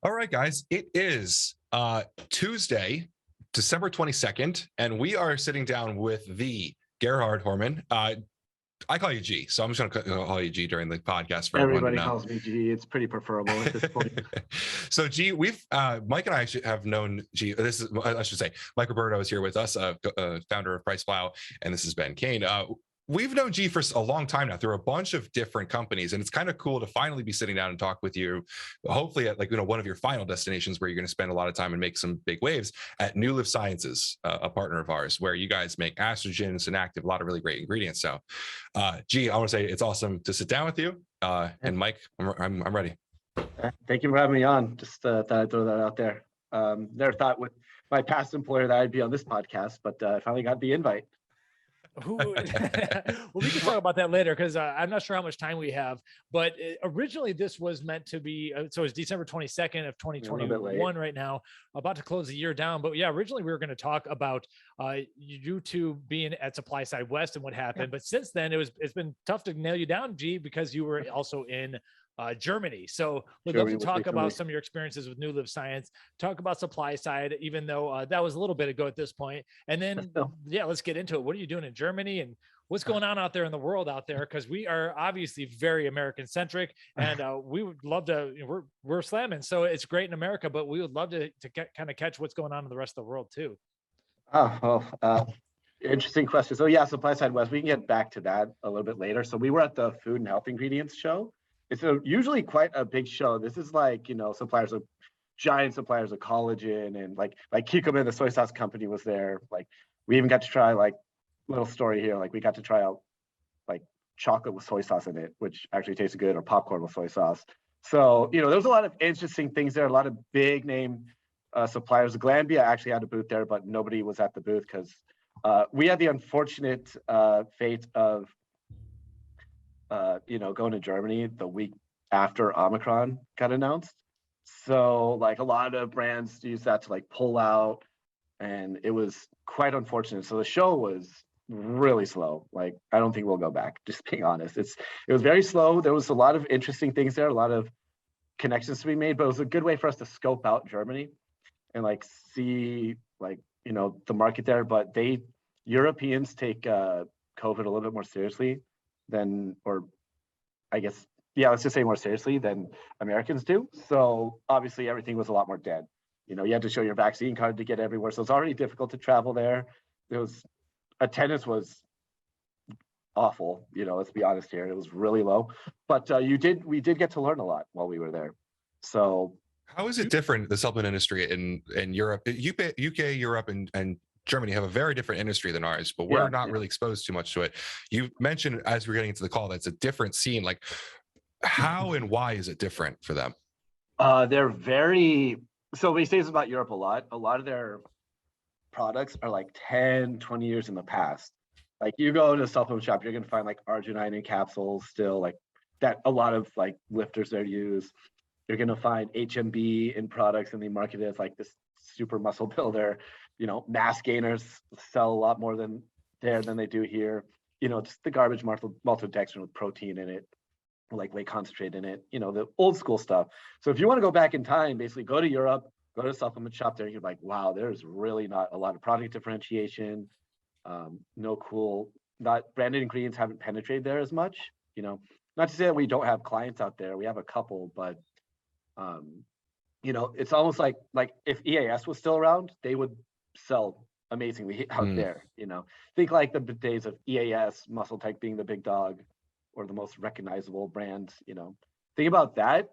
All right, guys, it is Tuesday, December 22nd, and we are sitting down with the Gerhard Hoermann. I call you G, so I'm just going to call you G during the podcast for everyone to Everybody know. calls me G. It's pretty preferable at this point. So G, we've Mike and I have known G. This is, I should say, Mike Roberto is here with us, founder of PricePlow, and this is Ben Kane. We've known G for a long time now through a bunch of different companies, and it's kind of cool to finally be sitting down and talk with you, hopefully at one of your final destinations where you're going to spend a lot of time and make some big waves at NuLiv Sciences, a partner of ours, where you guys make estrogens and active, a lot of really great ingredients. So G, I want to say it's awesome to sit down with you. And Mike, I'm ready. Thank you for having me on. Just thought I'd throw that out there. Never thought with my past employer that I'd be on this podcast, but I finally got the invite. Well, we can talk about that later because I'm not sure how much time we have. But originally, this was meant to be so it's December 22nd of 2021 right now, about to close the year down. But yeah, originally we were going to talk about you two being at Supply Side West and what happened. But since then, it's been tough to nail you down, G, because you were also in Germany. So we'd love to talk about some of your experiences with NuLiv Science, talk about Supply Side, even though that was a little bit ago at this point. And then, yeah, let's get into it. What are you doing in Germany and what's going on out there in the world out there? Because we are obviously very American centric, and we would love to, we're slamming. So it's great in America, but we would love to kind of catch what's going on in the rest of the world too. Oh, well, interesting question. So yeah, Supply Side West, we can get back to that a little bit later. So we were at the Food and Health Ingredients show. It's usually quite a big show. This is like, suppliers of giant suppliers of collagen, and like Kikkoman, the soy sauce company, was there. Like we even got to try, like, little story here, like we got to try out like chocolate with soy sauce in it, which actually tasted good, or popcorn with soy sauce. So, there was a lot of interesting things there, a lot of big name suppliers. Glanbia actually had a booth there, but nobody was at the booth because we had the unfortunate fate of going to Germany the week after Omicron got announced. So like a lot of brands use that to like pull out, and it was quite unfortunate. So the show was really slow. Like, I don't think we'll go back, just being honest. It was very slow. There was a lot of interesting things there, a lot of connections to be made, but it was a good way for us to scope out Germany and like see like, the market there. But Europeans take COVID a little bit more seriously than, or I guess, yeah, let's just say more seriously than Americans do. So obviously everything was a lot more dead. You had to show your vaccine card to get everywhere. So it's already difficult to travel there. Attendance was awful. Let's be honest here. It was really low, but we did get to learn a lot while we were there. So how is it different, the supplement industry in Europe? UK, Europe, and Germany have a very different industry than ours, but we're not really exposed too much to it. You mentioned as we're getting into the call that's a different scene. Like, how and why is it different for them? They're very, so we say this about Europe a lot. A lot of their products are like 10, 20 years in the past. Like you go to a supplement shop, you're gonna find like arginine in capsules still, like that a lot of like lifters there use. You're gonna find HMB in products, and they market it as like this super muscle builder. Mass gainers sell a lot more than they do here. Just the garbage maltodextrin with protein in it, like whey concentrate in it, the old school stuff. So if you want to go back in time, basically go to Europe, go to a supplement shop there, you're like, wow, there's really not a lot of product differentiation. Not branded ingredients haven't penetrated there as much. Not to say that we don't have clients out there. We have a couple, but it's almost like if EAS was still around, they would sell amazingly out there. Think like the days of EAS, Muscle Tech being the big dog or the most recognizable brand. Think about that,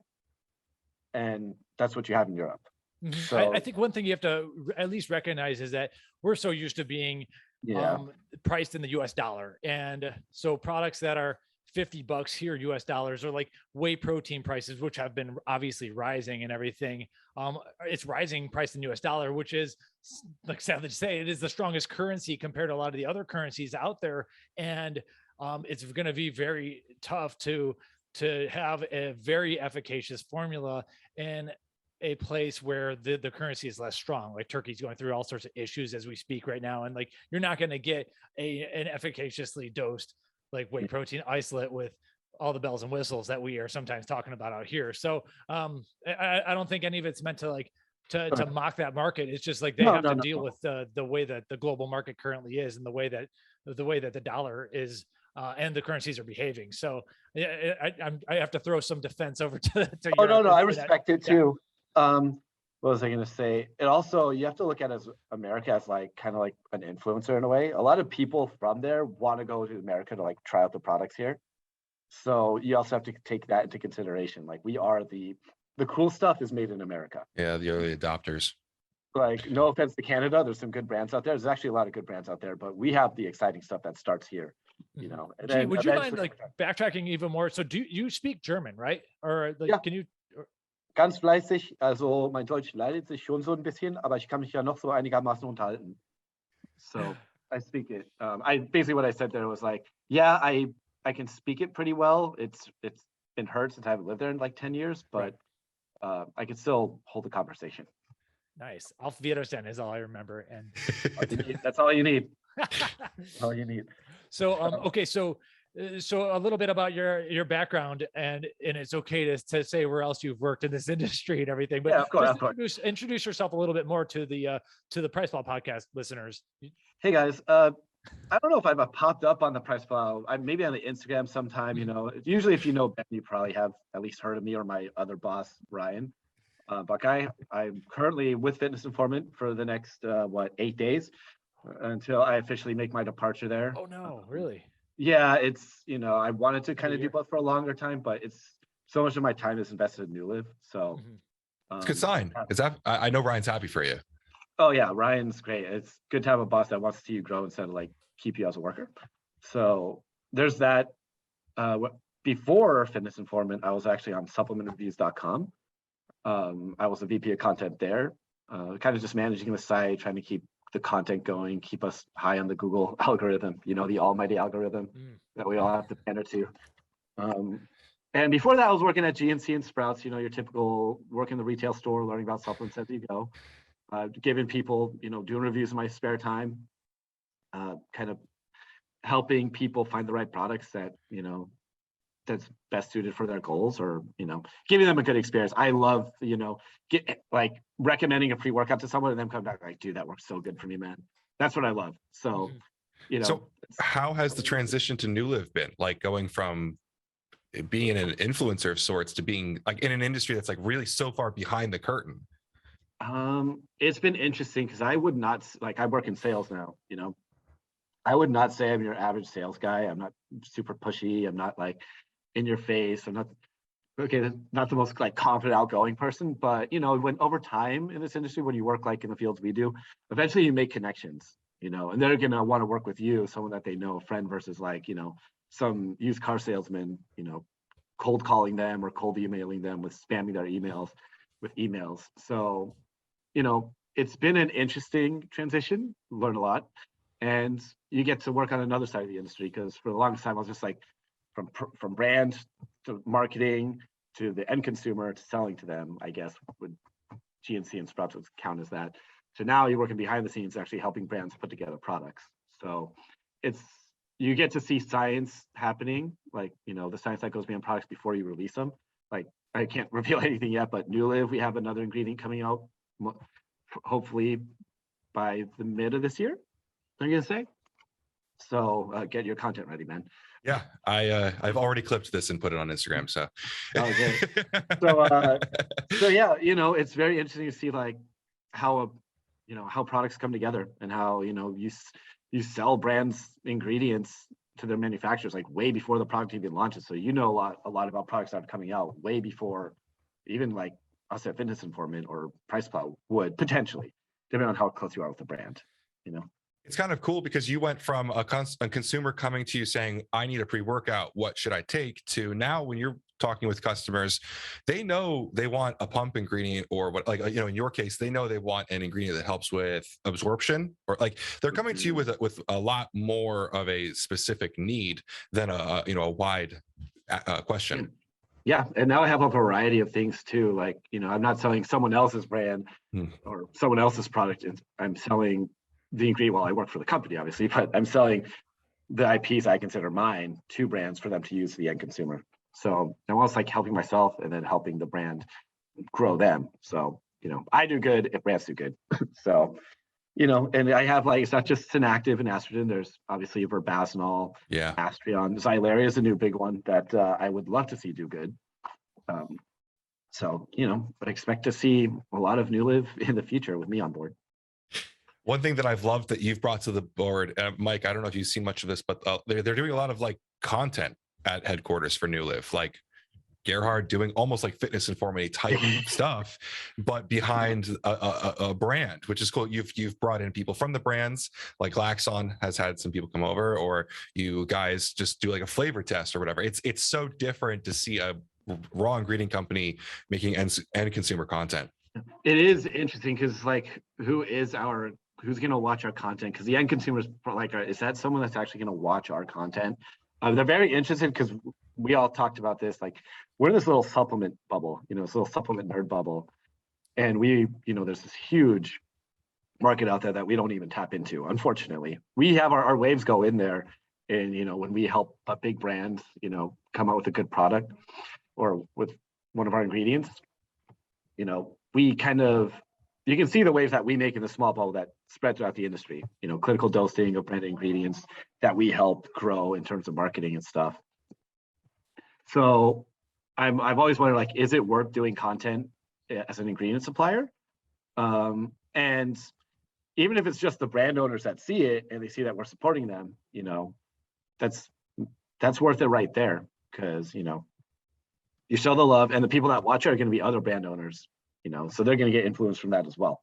and that's what you have in Europe. Mm-hmm. So I think one thing you have to at least recognize is that we're so used to being priced in the US dollar, and so products that are $50 here US dollars, or like whey protein prices, which have been obviously rising and everything. It's rising price in US dollar, which is, like sadly to say, it is the strongest currency compared to a lot of the other currencies out there. And it's going to be very tough to have a very efficacious formula in a place where the currency is less strong. Like Turkey's going through all sorts of issues as we speak right now. And like, you're not going to get an efficaciously dosed like whey protein isolate with all the bells and whistles that we are sometimes talking about out here. So I don't think any of it's meant to like to mock that market. It's just like they have to deal with the way that the global market currently is, and the way that the dollar is and the currencies are behaving. So I have to throw some defense over to oh no, I respect it too. What was I going to say? It also, you have to look at as America as like kind of like an influencer in a way. A lot of people from there want to go to America to like try out the products here. So you also have to take that into consideration. Like we are the cool stuff is made in America. Yeah, the early adopters. Like no offense to Canada, there's some good brands out there. There's actually a lot of good brands out there, but we have the exciting stuff that starts here. You know. And Gee, would you mind like backtracking even more? So do you speak German, right? Or like, can you? Ganz fleißig, also mein Deutsch leidet sich schon so ein bisschen, aber ich kann mich ja noch so einigermaßen unterhalten. So I speak it. I basically what I said there was like, yeah, I can speak it pretty well. It's been hard since I haven't lived there in like 10 years, but I can still hold the conversation. Nice. Auf Wiedersehen is all I remember, and that's all you need. All you need. So okay, so a little bit about your background, and it's okay to say where else you've worked in this industry and everything, but yeah, of course, introduce yourself a little bit more to the PricePlow podcast listeners. Hey guys, I don't know if I've popped up on the PricePlow. Maybe on the Instagram sometime. You know, usually if you know Ben, you probably have at least heard of me or my other boss, Ryan. Buckeye. I'm currently with Fitness Informant for the next 8 days until I officially make my departure there. Oh no, really? Yeah, it's, you know, I wanted to kind of do both for a longer time, but it's so much of my time is invested in NuLiv. So it's a good sign. Is that I know Ryan's happy for you. Oh yeah, Ryan's great. It's good to have a boss that wants to see you grow instead of like keep you as a worker. So there's that. Before Fitness Informant, I was actually on supplementreviews.com. I was a VP of content there, kind of just managing the site, trying to keep the content going, keep us high on the Google algorithm, you know, the almighty algorithm that we all have to pander to. And before that, I was working at GNC and Sprouts, you know, your typical work in the retail store, learning about supplements as you go, giving people, you know, doing reviews in my spare time, kind of helping people find the right products that, you know, that's best suited for their goals, or, you know, giving them a good experience. I love, you know, recommending a pre-workout to someone and then come back like, dude, that works so good for me, man. That's what I love. So, you know. So how has the transition to NuLiv been? Like going from being an influencer of sorts to being like in an industry that's like really so far behind the curtain? It's been interesting because I would not, like, I work in sales now, you know. I would not say I'm your average sales guy. I'm not super pushy. I'm not like in your face. I'm not the most like confident, outgoing person, but you know, when over time in this industry, when you work like in the fields we do, eventually you make connections, you know, and they're gonna want to work with you, someone that they know, a friend, versus like, you know, some used car salesman, you know, cold calling them or cold emailing them with spamming their emails with emails. So, you know, it's been an interesting transition, learn a lot, and you get to work on another side of the industry, because for the longest time I was just like from brand to marketing to the end consumer to selling to them, I guess would GNC and Sprouts would count as that. So now you're working behind the scenes, actually helping brands put together products. So you get to see science happening, like, you know, the science that goes behind products before you release them. Like, I can't reveal anything yet, but NuLiv, we have another ingredient coming out, hopefully by the mid of this year, I'm gonna say. So get your content ready, man. Yeah, I've already clipped this and put it on Instagram. So, so yeah, you know, it's very interesting to see like how products come together, and how, you know, you sell brands ingredients to their manufacturers like way before the product even launches. So you know a lot about products that are coming out way before even like us at Fitness Informant or PricePlow would potentially, depending on how close you are with the brand, you know. It's kind of cool because you went from a consumer coming to you saying, I need a pre-workout, what should I take, to now when you're talking with customers, they know they want a pump ingredient, or what, like, you know, in your case, they know they want an ingredient that helps with absorption, or like they're coming to you with a lot more of a specific need than a wide question. Yeah, and now I have a variety of things too. Like, you know, I'm not selling someone else's brand or someone else's product. I'm selling the ingredient. Well, I work for the company, obviously, but I'm selling the IPs I consider mine to brands for them to use to the end consumer. So I'm almost like helping myself and then helping the brand grow them. So, I do good if brands do good. So, and I have like, it's not just Synactive and Astrogen. There's obviously Verbassenol, Yeah. Astrion. Xylaria is a new big one that I would love to see do good. So, but expect to see a lot of NuLiv in the future with me on board. One thing that I've loved that you've brought to the board, Mike, I don't know if you've seen much of this, but they're doing a lot of like content at headquarters for NuLiv, like Gerhard doing almost like fitness informative type stuff, but behind a brand, which is cool. You've brought in people from the brands, like Laxon has had some people come over, or you guys just do like a flavor test or whatever. It's so different to see a raw ingredient company making end consumer content. It is interesting because like, who's going to watch our content? Because the end consumers like, is that someone that's actually going to watch our content? They're very interested because we all talked about this. Like, we're in this little supplement bubble, this little supplement nerd bubble, and we, there's this huge market out there that we don't even tap into. Unfortunately, we have our waves go in there, and when we help a big brand, come out with a good product or with one of our ingredients, we kind of, you can see the waves that we make in the small bubble that spread throughout the industry, clinical dosing of branded ingredients that we help grow in terms of marketing and stuff. So I've always wondered, like, is it worth doing content as an ingredient supplier? And even if it's just the brand owners that see it and they see that we're supporting them, that's worth it right there. Because, you show the love, and the people that watch it are going to be other brand owners, so they're going to get influence from that as well.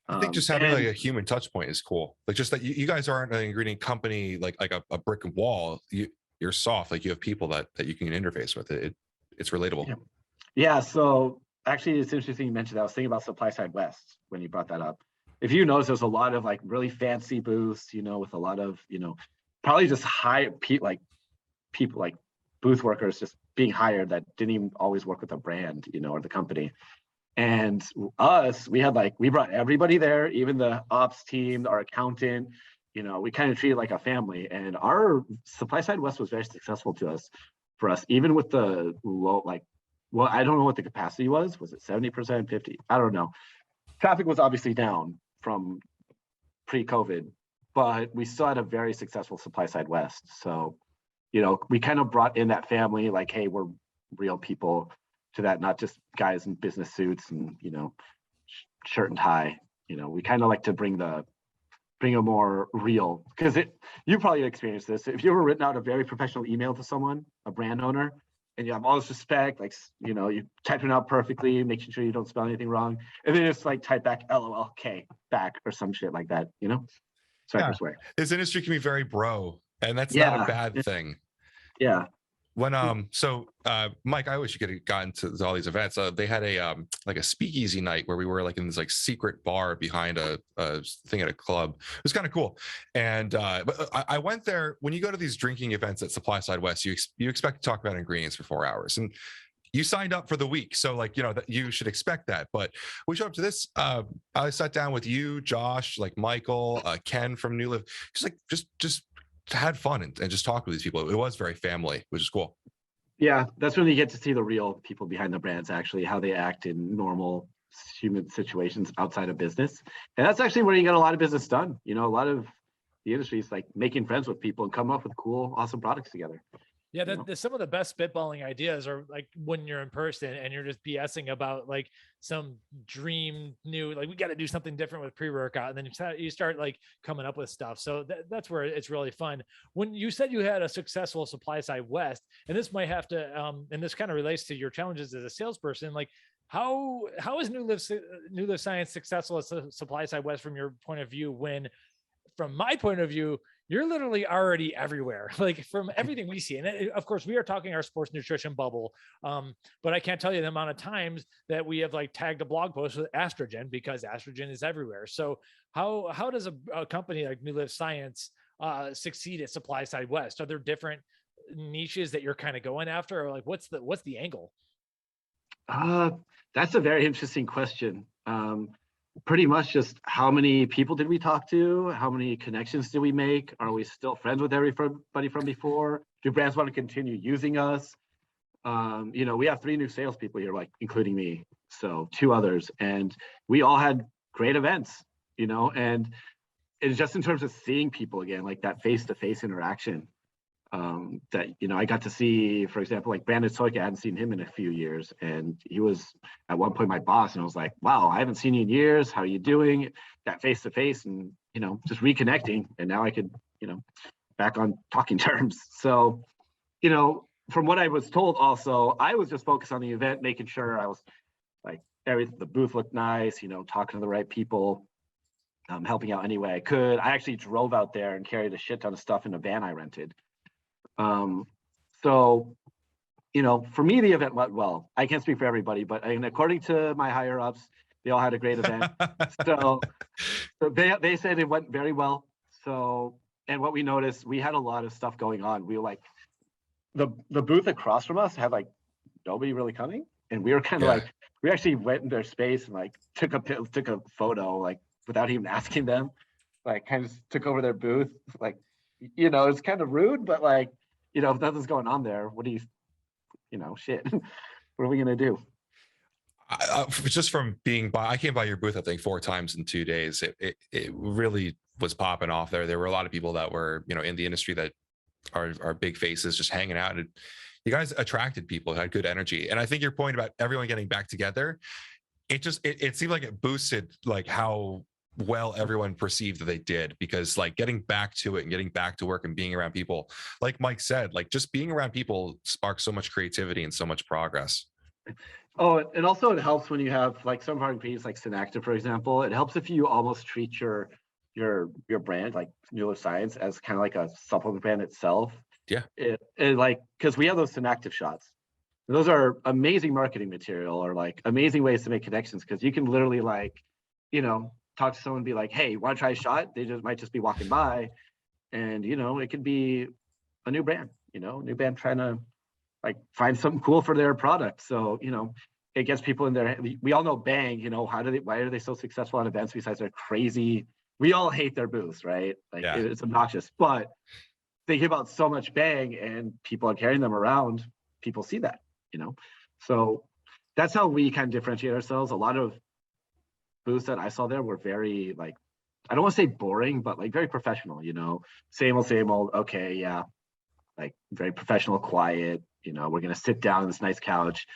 I think just having like a human touch point is cool. Like, just that you guys aren't an ingredient company, like a brick wall. You're soft, like you have people that you can interface with. It's relatable. Yeah. So actually, it's interesting you mentioned that. I was thinking about Supply Side West when you brought that up. If you notice, there's a lot of like really fancy booths, with a lot of, probably just like people like booth workers just being hired that didn't even always work with a brand, or the company. And we brought everybody there, even the ops team, our accountant, we kind of treated like a family. And our Supply Side West was very successful for us, even with the low, I don't know what the capacity was. Was it 70%, 50? I don't know. Traffic was obviously down from pre-COVID, but we still had a very successful Supply Side West. So, we kind of brought in that family, like, hey, we're real people to that, not just guys in business suits and, shirt and tie. We kind of like to bring a more real, because you probably experienced this. If you ever written out a very professional email to someone, a brand owner, and you have all this respect, like, you type it out perfectly, making sure you don't spell anything wrong, and then just like type back LOLK back or some shit like that, Cypress way. This industry can be very bro, and that's not a bad thing. Yeah. When Mike, I wish you could have gotten to all these events. They had a like a speakeasy night where we were like in this like secret bar behind a thing at a club. It was kind of cool. And but I went there. When you go to these drinking events at Supply Side West, you expect to talk about ingredients for 4 hours, and you signed up for the week, so like that you should expect that. But we showed up to this. I sat down with you, Josh, like Michael, Ken from NuLiv, just had fun and just talk with these people. It was very family, which is cool. Yeah, that's when you get to see the real people behind the brands, actually, how they act in normal human situations outside of business. And that's actually where you get a lot of business done. A lot of the industry is like making friends with people and coming up with cool, awesome products together. Yeah, some of the best spitballing ideas are like when you're in person and you're just BSing about like some dream new, like we got to do something different with pre-workout, and then you start like coming up with stuff. So that's where it's really fun. When you said you had a successful Supply Side West, and this might have to, and this kind of relates to your challenges as a salesperson, like how is NuLiv Science successful as a Supply Side West from your point of view? When, from my point of view, you're literally already everywhere, like from everything we see. And of course, we are talking our sports nutrition bubble, but I can't tell you the amount of times that we have like tagged a blog post with Astrogen, because Astrogen is everywhere. So how does a company like NuLiv Science succeed at Supply Side West? Are there different niches that you're kind of going after, or like what's the angle? That's a very interesting question. pretty much just how many people did we talk to? How many connections did we make? Are we still friends with everybody from before? Do brands want to continue using us? We have 3 new salespeople here, like including me, so 2 others, and we all had great events, and it's just in terms of seeing people again, like that face-to-face interaction. That I got to see, for example, like Brandon Soika. I hadn't seen him in a few years, and he was at one point my boss, and I was like, wow, I haven't seen you in years, how are you doing? That face-to-face, and just reconnecting, and now I could back on talking terms. So from what I was told, also I was just focused on the event, making sure I was like the booth looked nice, talking to the right people, helping out any way I could. I actually drove out there and carried a shit ton of stuff in a van I rented. So, for me, the event went well. I can't speak for everybody, but according to my higher ups, they all had a great event. so they said it went very well. So, and what we noticed, we had a lot of stuff going on. We were like, the booth across from us had like nobody really coming. And we were kind of like, we actually went in their space and like took a photo, like without even asking them, like kind of took over their booth. Like, it's kind of rude, but like, if nothing's going on there, what do you, shit, what are we going to do? Just from being by, I came by your booth, I think 4 times in 2 days. It really was popping off there. There were a lot of people that were, in the industry that are big faces just hanging out. And you guys attracted people, had good energy. And I think your point about everyone getting back together, it seemed like it boosted like how well everyone perceived that they did, because like getting back to it and getting back to work and being around people, like Mike said, like just being around people sparks so much creativity and so much progress. Oh, and also it helps when you have like some of our ingredients, like Synactive, for example. It helps if you almost treat your brand, like NuLiv Science, as kind of like a supplement brand itself. Yeah. It like, because we have those Synactive shots. Those are amazing marketing material, or like amazing ways to make connections, because you can literally like, talk to someone and be like, hey, want to try a shot? They might just be walking by, and it could be a new brand, new brand trying to like find something cool for their product. So it gets people in there. We all know Bang, why are they so successful at events besides their crazy, we all hate their booths, right? Like it's obnoxious, but they give out so much Bang and people are carrying them around. People see that, so that's how we kind of differentiate ourselves. A lot of booths that I saw there were very like, I don't want to say boring, but like very professional, same old. Okay. Yeah. Like very professional, quiet, we're going to sit down on this nice couch.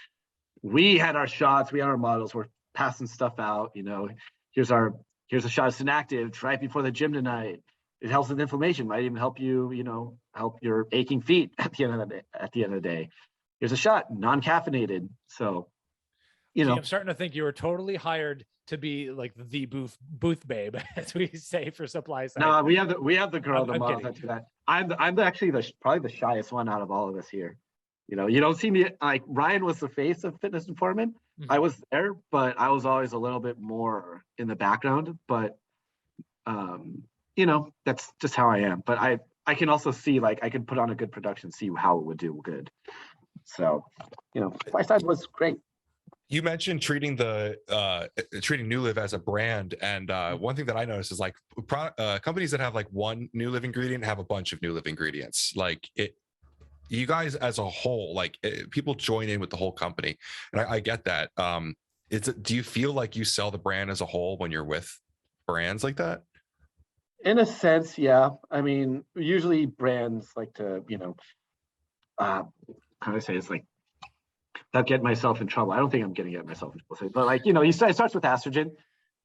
We had our shots, we had our models, we're passing stuff out, here's a shot of Synactive right before the gym tonight. It helps with inflammation, might even help you, help your aching feet at the end of the day. Here's a shot, non-caffeinated. So, I'm starting to think you were totally hired to be like the booth babe, as we say for supply side. No, we have the girl, the models that do that. I'm actually probably the shyest one out of all of us here. You don't see me like Ryan was the face of Fitness Informant. Mm-hmm. I was there, but I was always a little bit more in the background. But that's just how I am. But I can also see, like, I can put on a good production, see how it would do good. So, my side was great. You mentioned treating NuLiv as a brand, and one thing that I noticed is like companies that have like one NuLiv ingredient have a bunch of NuLiv ingredients. Like you guys as a whole, like people join in with the whole company, and I get that. Do you feel like you sell the brand as a whole when you're with brands like that? In a sense, yeah. I mean, usually brands like to, how do I say, it's like, not get myself in trouble. I don't think I'm getting myself in trouble, but like, it starts with estrogen.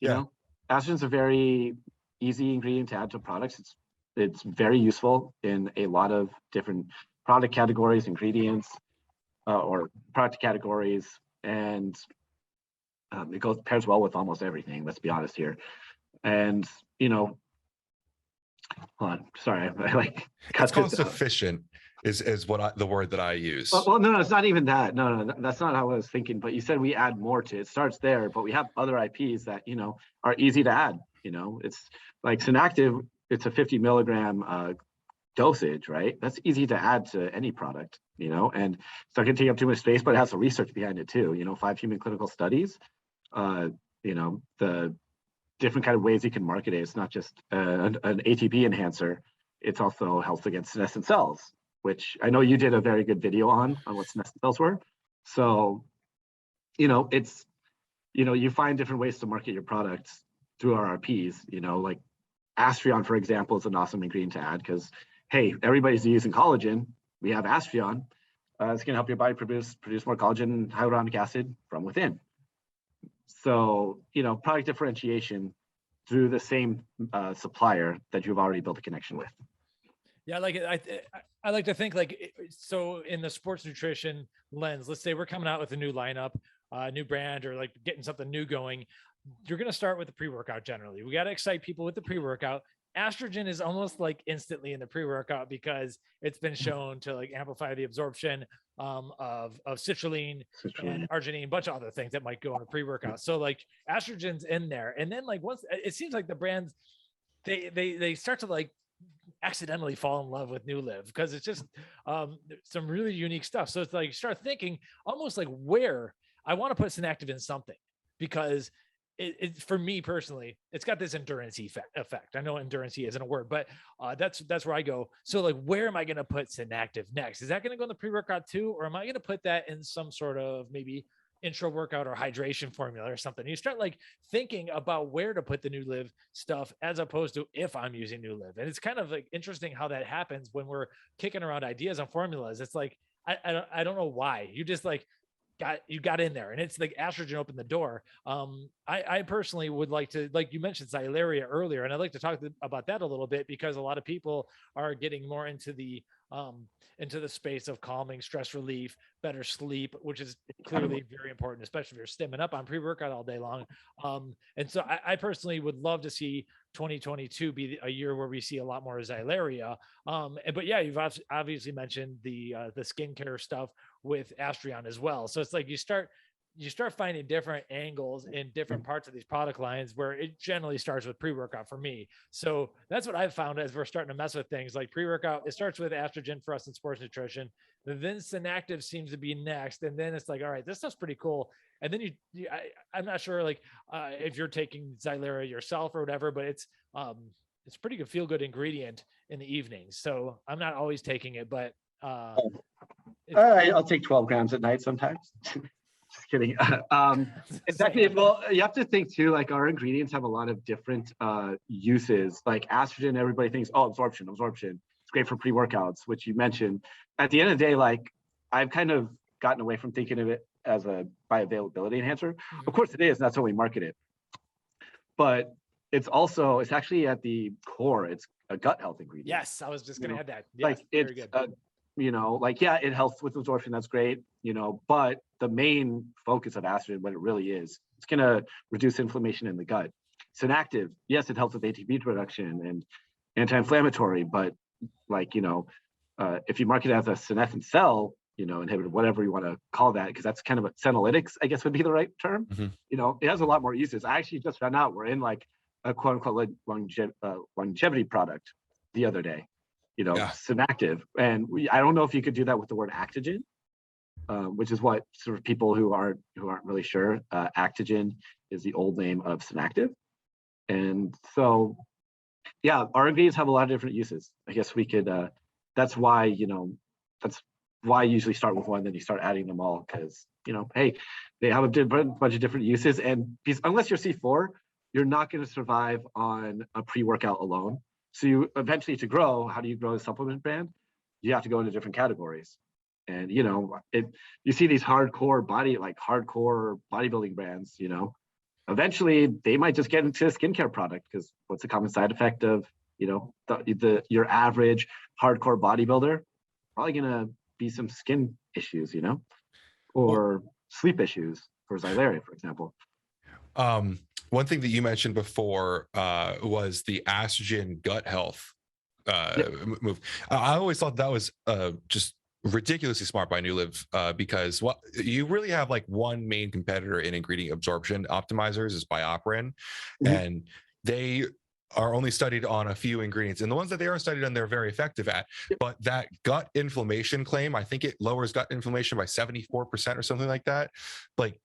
Estrogen's a very easy ingredient to add to products. It's very useful in a lot of different product categories, ingredients, or product categories, and it pairs well with almost everything. Let's be honest here. And hold on, sorry, I like it's cost efficient. Is what the word that I use. Well, no, it's not even that. No, that's not how I was thinking. But you said we add more to it. It starts there, but we have other IPs that are easy to add. It's like Synactive. It's a 50 milligram dosage, right? That's easy to add to any product. And it's not going to take up too much space, but it has some research behind it too. 5 human clinical studies. The different kind of ways you can market it. It's not just an ATP enhancer. It's also helps against senescent cells, which I know you did a very good video on what senescent cells were. So, it's, you find different ways to market your products through RRPs, like Astrion, for example, is an awesome ingredient to add because, hey, everybody's using collagen. We have Astrion. It's going to help your body produce more collagen and hyaluronic acid from within. So, product differentiation through the same supplier that you've already built a connection with. Yeah, like I like to think like, so in the sports nutrition lens, let's say we're coming out with a new lineup, new brand, or like getting something new going. You're going to start with the pre-workout generally. We got to excite people with the pre-workout. Estrogen is almost like instantly in the pre-workout because it's been shown to like amplify the absorption of citrulline and arginine, a bunch of other things that might go in a pre-workout. So like estrogen's in there. And then like once it seems like the brands, they start to like accidentally fall in love with NuLiv because it's just some really unique stuff. So it's like start thinking almost like where I want to put Synactive in something because it for me personally, it's got this endurance effect. I know endurance isn't a word, but that's where I go. So like, where am I going to put Synactive next? Is that going to go in the pre-workout too? Or am I going to put that in some sort of maybe intro workout or hydration formula or something? You start like thinking about where to put the NuLiv stuff as opposed to if I'm using NuLiv. And it's kind of like interesting how that happens when we're kicking around ideas on formulas. It's like, I don't know why you just like, got in there and it's like estrogen opened the door. I personally would like to, like you mentioned Xylaria earlier, and I'd like to talk about that a little bit because a lot of people are getting more into the space of calming, stress relief, better sleep, which is clearly very important, especially if you're stimming up on pre-workout all day long. And so I personally would love to see 2022 be a year where we see a lot more Xylaria. But yeah, you've obviously mentioned the skincare stuff with Astrion as well. So it's like you start finding different angles in different parts of these product lines where it generally starts with pre-workout for me. So that's what I've found as we're starting to mess with things like pre-workout. It starts with estrogen for us in sports nutrition. Then Synactive seems to be next. And then it's like, all right, this stuff's pretty cool. And then I'm not sure like if you're taking Xylaria yourself or whatever, but it's pretty good, feel good ingredient in the evenings. So I'm not always taking it, but I'll take 12 grams at night sometimes. Just kidding. Exactly. Well, you have to think too, like our ingredients have a lot of different uses. Like estrogen, everybody thinks, oh, absorption. It's great for pre-workouts, which you mentioned. At the end of the day, like I've kind of gotten away from thinking of it as a bioavailability enhancer. Of course it is, that's how we market it. But it's actually at the core, it's a gut health ingredient. Yes, I was just going to add that. Yes, like very it's good. It helps with absorption, that's great, but the main focus of estrogen, what it really is, it's going to reduce inflammation in the gut. Synactive, yes, it helps with ATP production and anti-inflammatory, but like, if you market it as a senescent cell, inhibitor, whatever you want to call that, because that's kind of a senolytics, I guess would be the right term. It has a lot more uses. I actually just found out we're in like a quote unquote longevity product the other day. Synactive. And I don't know if you could do that with the word actogen, which is what sort of people who aren't really sure. Actogen is the old name of Synactive. And so, yeah, our ingredients have a lot of different uses. I guess we could, that's why I usually start with one, then you start adding them all because, hey, they have a bunch of different uses. And unless you're C4, you're not going to survive on a pre-workout alone. So you eventually, to grow, how do you grow a supplement brand? You have to go into different categories. And, you see these hardcore bodybuilding brands, eventually they might just get into a skincare product because what's the common side effect of, your average hardcore bodybuilder? Probably going to be some skin issues, or sleep issues for Xylaria, for example. One thing that you mentioned before was the estrogen gut health move. I always thought that was just ridiculously smart by NuLiv because you really have like one main competitor in ingredient absorption optimizers is BioPerine, and they are only studied on a few ingredients, and the ones that they are studied on, they're very effective at. But that gut inflammation claim, I think it lowers gut inflammation by 74% or something like that. Like,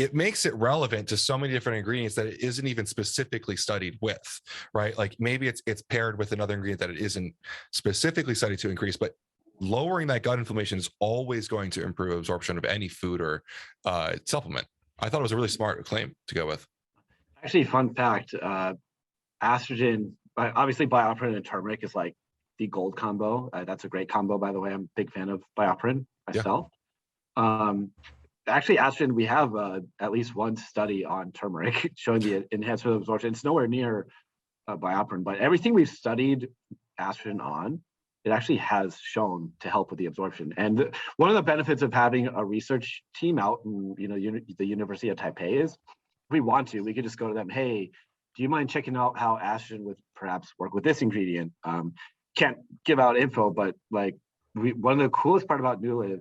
it makes it relevant to so many different ingredients that it isn't even specifically studied with, right? Like maybe it's paired with another ingredient that it isn't specifically studied to increase, but lowering that gut inflammation is always going to improve absorption of any food or supplement. I thought it was a really smart claim to go with. Actually, fun fact, estrogen, obviously BioPerine and turmeric is like the gold combo. That's a great combo, by the way. I'm a big fan of BioPerine myself. Yeah. Actually, estrogen, we have at least one study on turmeric showing the enhancement of absorption. It's nowhere near BioPerine, but everything we've studied estrogen on, it actually has shown to help with the absorption. And one of the benefits of having a research team out in the University of Taipei is, if we want to, we could just go to them, hey, do you mind checking out how estrogen would perhaps work with this ingredient? Can't give out info, but like one of the coolest part about NuLiv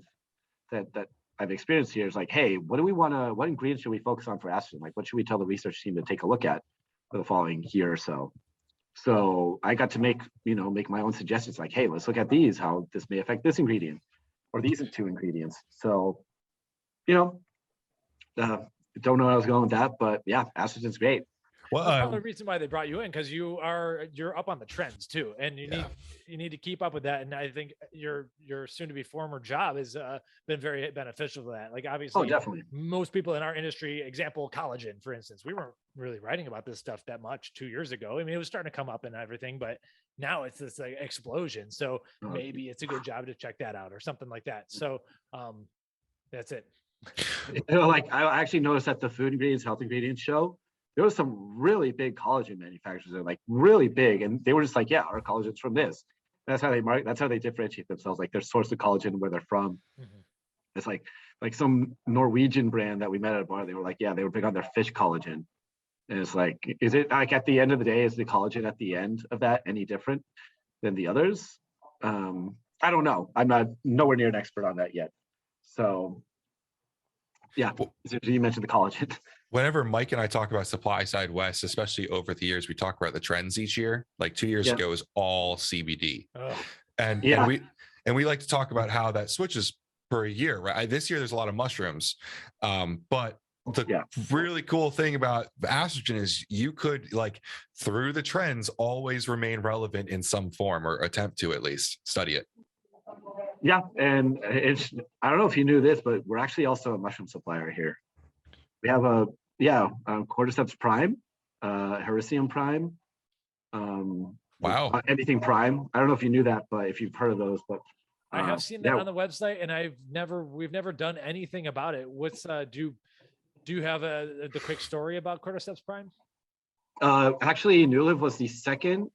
that I've experienced here is like, hey, what ingredients should we focus on for estrogen? Like, what should we tell the research team to take a look at for the following year or so? So I got to make my own suggestions, like, hey, let's look at these, how this may affect this ingredient or these 2 ingredients. So, don't know where I was going with that, but yeah, estrogen's great. Well, that's probably the reason why they brought you in, because you're up on the trends too, and you need to keep up with that. And I think your soon to be former job has been very beneficial to that. Like obviously, definitely, most people in our industry, example collagen, for instance, we weren't really writing about this stuff that much 2 years ago. I mean, it was starting to come up and everything, but now it's this like explosion. So maybe it's a good job to check that out or something like that. So that's it. Like I actually noticed at the Food Ingredients, Health Ingredients show, there was some really big collagen manufacturers that are like really big, and they were just like, yeah, our collagen's from this. And that's how they differentiate themselves, like their source of collagen, where they're from. Mm-hmm. It's like some Norwegian brand that we met at a bar. They were like, yeah, they were big on their fish collagen. And it's like, is it like at the end of the day, is the collagen at the end of that any different than the others? I don't know. I'm not nowhere near an expert on that yet. So yeah, you mentioned the collagen. Whenever Mike and I talk about supply side West, especially over the years, we talk about the trends each year. Like 2 years ago is all CBD. And we like to talk about how that switches per year, right? This year there's a lot of mushrooms. But the really cool thing about estrogen is you could, like, through the trends, always remain relevant in some form, or attempt to at least study it. Yeah, and I don't know if you knew this, but we're actually also a mushroom supplier here. We have Cordyceps prime, Hericium prime. Wow. Anything prime. I don't know if you knew that, but if you've heard of those, but I have seen that on the website, and we've never done anything about it. What's do you have the quick story about Cordyceps prime? Actually, NuLiv was the second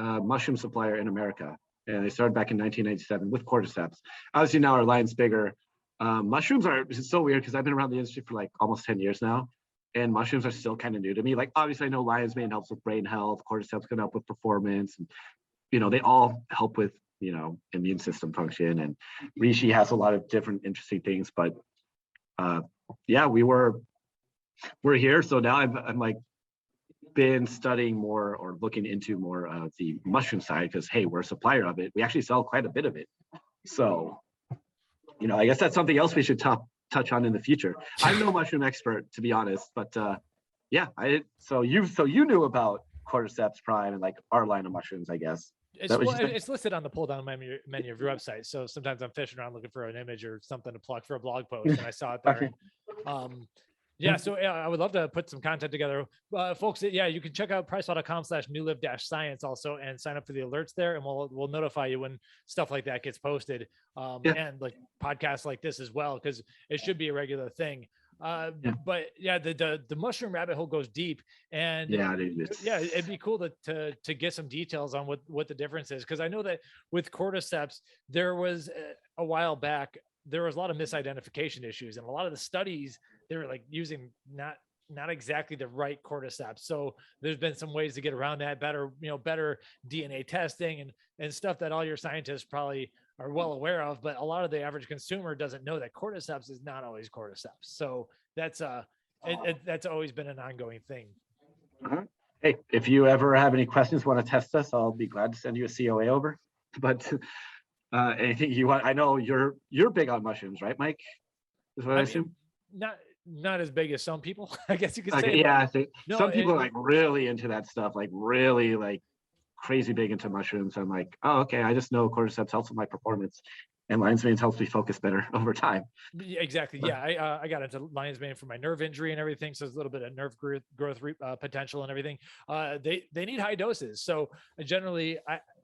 mushroom supplier in America. And they started back in 1997 with Cordyceps. Obviously now our line's bigger. Mushrooms it's so weird because I've been around the industry for like almost 10 years now, and mushrooms are still kind of new to me. Like obviously I know lion's mane helps with brain health, Cordyceps can help with performance, and they all help with immune system function, and reishi has a lot of different interesting things. But we're here. So now I'm like been studying more or looking into more of the mushroom side, because hey, we're a supplier of it. We actually sell quite a bit of it. So I guess that's something else we should touch on in the future. I'm no mushroom expert, to be honest, but so you knew about Cordyceps prime and like our line of mushrooms, I guess. It's listed on the pull down menu of your website. So sometimes I'm fishing around looking for an image or something to plug for a blog post, and I saw it there. So I would love to put some content together. Folks, you can check out PricePlow.com/NuLiv-science also, and sign up for the alerts there, and we'll notify you when stuff like that gets posted. And like podcasts like this as well, because it should be a regular thing. But the mushroom rabbit hole goes deep, and it'd be cool to get some details on what the difference is, because I know that with Cordyceps there was a while back, there was a lot of misidentification issues, and a lot of the studies, they were like using not exactly the right Cordyceps. So there's been some ways to get around that, better DNA testing and stuff that all your scientists probably are well aware of, but a lot of the average consumer doesn't know that Cordyceps is not always Cordyceps. So that's always been an ongoing thing. Hey, if you ever have any questions, want to test us, I'll be glad to send you a COA over. But anything you want, I know you're big on mushrooms, right, Mike? Is what I assume. not as big as some people, I guess you could say. Okay, yeah, I think No, some people are like really into that stuff, like really like crazy big into mushrooms. I'm like, oh, okay, I just know cordyceps helps with my performance, and lion's mane helps me focus better over time. Exactly. Yeah, I got into lion's mane for my nerve injury and everything, so there's a little bit of nerve growth potential and everything. They need high doses, so generally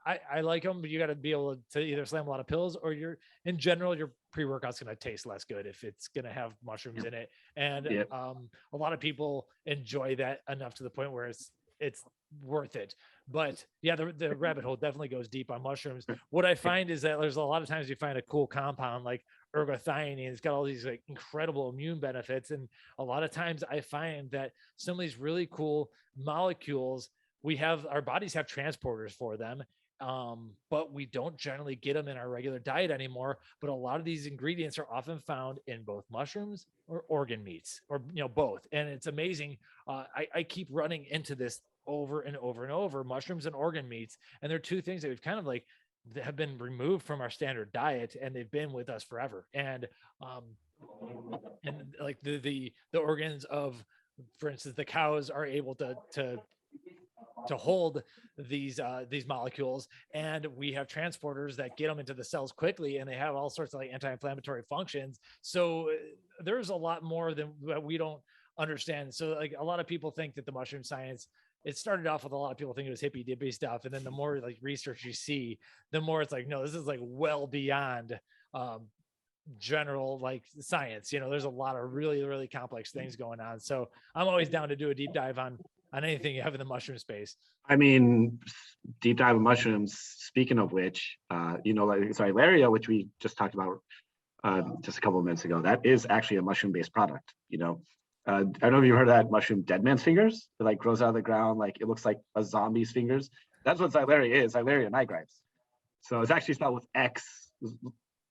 I like them, but you got to be able to either slam a lot of pills, or in general your pre-workout's going to taste less good if it's going to have mushrooms in it. And a lot of people enjoy that enough to the point where it's worth it. But yeah, the rabbit hole definitely goes deep on mushrooms. What I find is that there's a lot of times you find a cool compound like ergothioneine. It's got all these like incredible immune benefits, and a lot of times I find that some of these really cool molecules, our bodies have transporters for them, but we don't generally get them in our regular diet anymore. But a lot of these ingredients are often found in both mushrooms or organ meats, or both. And it's amazing. I keep running into this over and over and over, mushrooms and organ meats, and they're two things that we've kind of like have been removed from our standard diet, and they've been with us forever. And like the organs of, for instance, the cows are able to hold these molecules, and we have transporters that get them into the cells quickly, and they have all sorts of like anti-inflammatory functions. So there's a lot more than that we don't understand. So like a lot of people think that the mushroom science, it started off with a lot of people think it was hippy dippy stuff, and then the more like research you see, the more it's like, no, this is like well beyond general like science. There's a lot of really, really complex things going on. So I'm always down to do a deep dive on anything you have in the mushroom space. I mean, deep dive of mushrooms, speaking of which, like Xylaria, which we just talked about just a couple of minutes ago, that is actually a mushroom-based product. I don't know if you've heard of that mushroom, dead man's fingers. It like grows out of the ground, like it looks like a zombie's fingers. That's what Xylaria is, Xylaria nigrips. So it's actually spelled with X,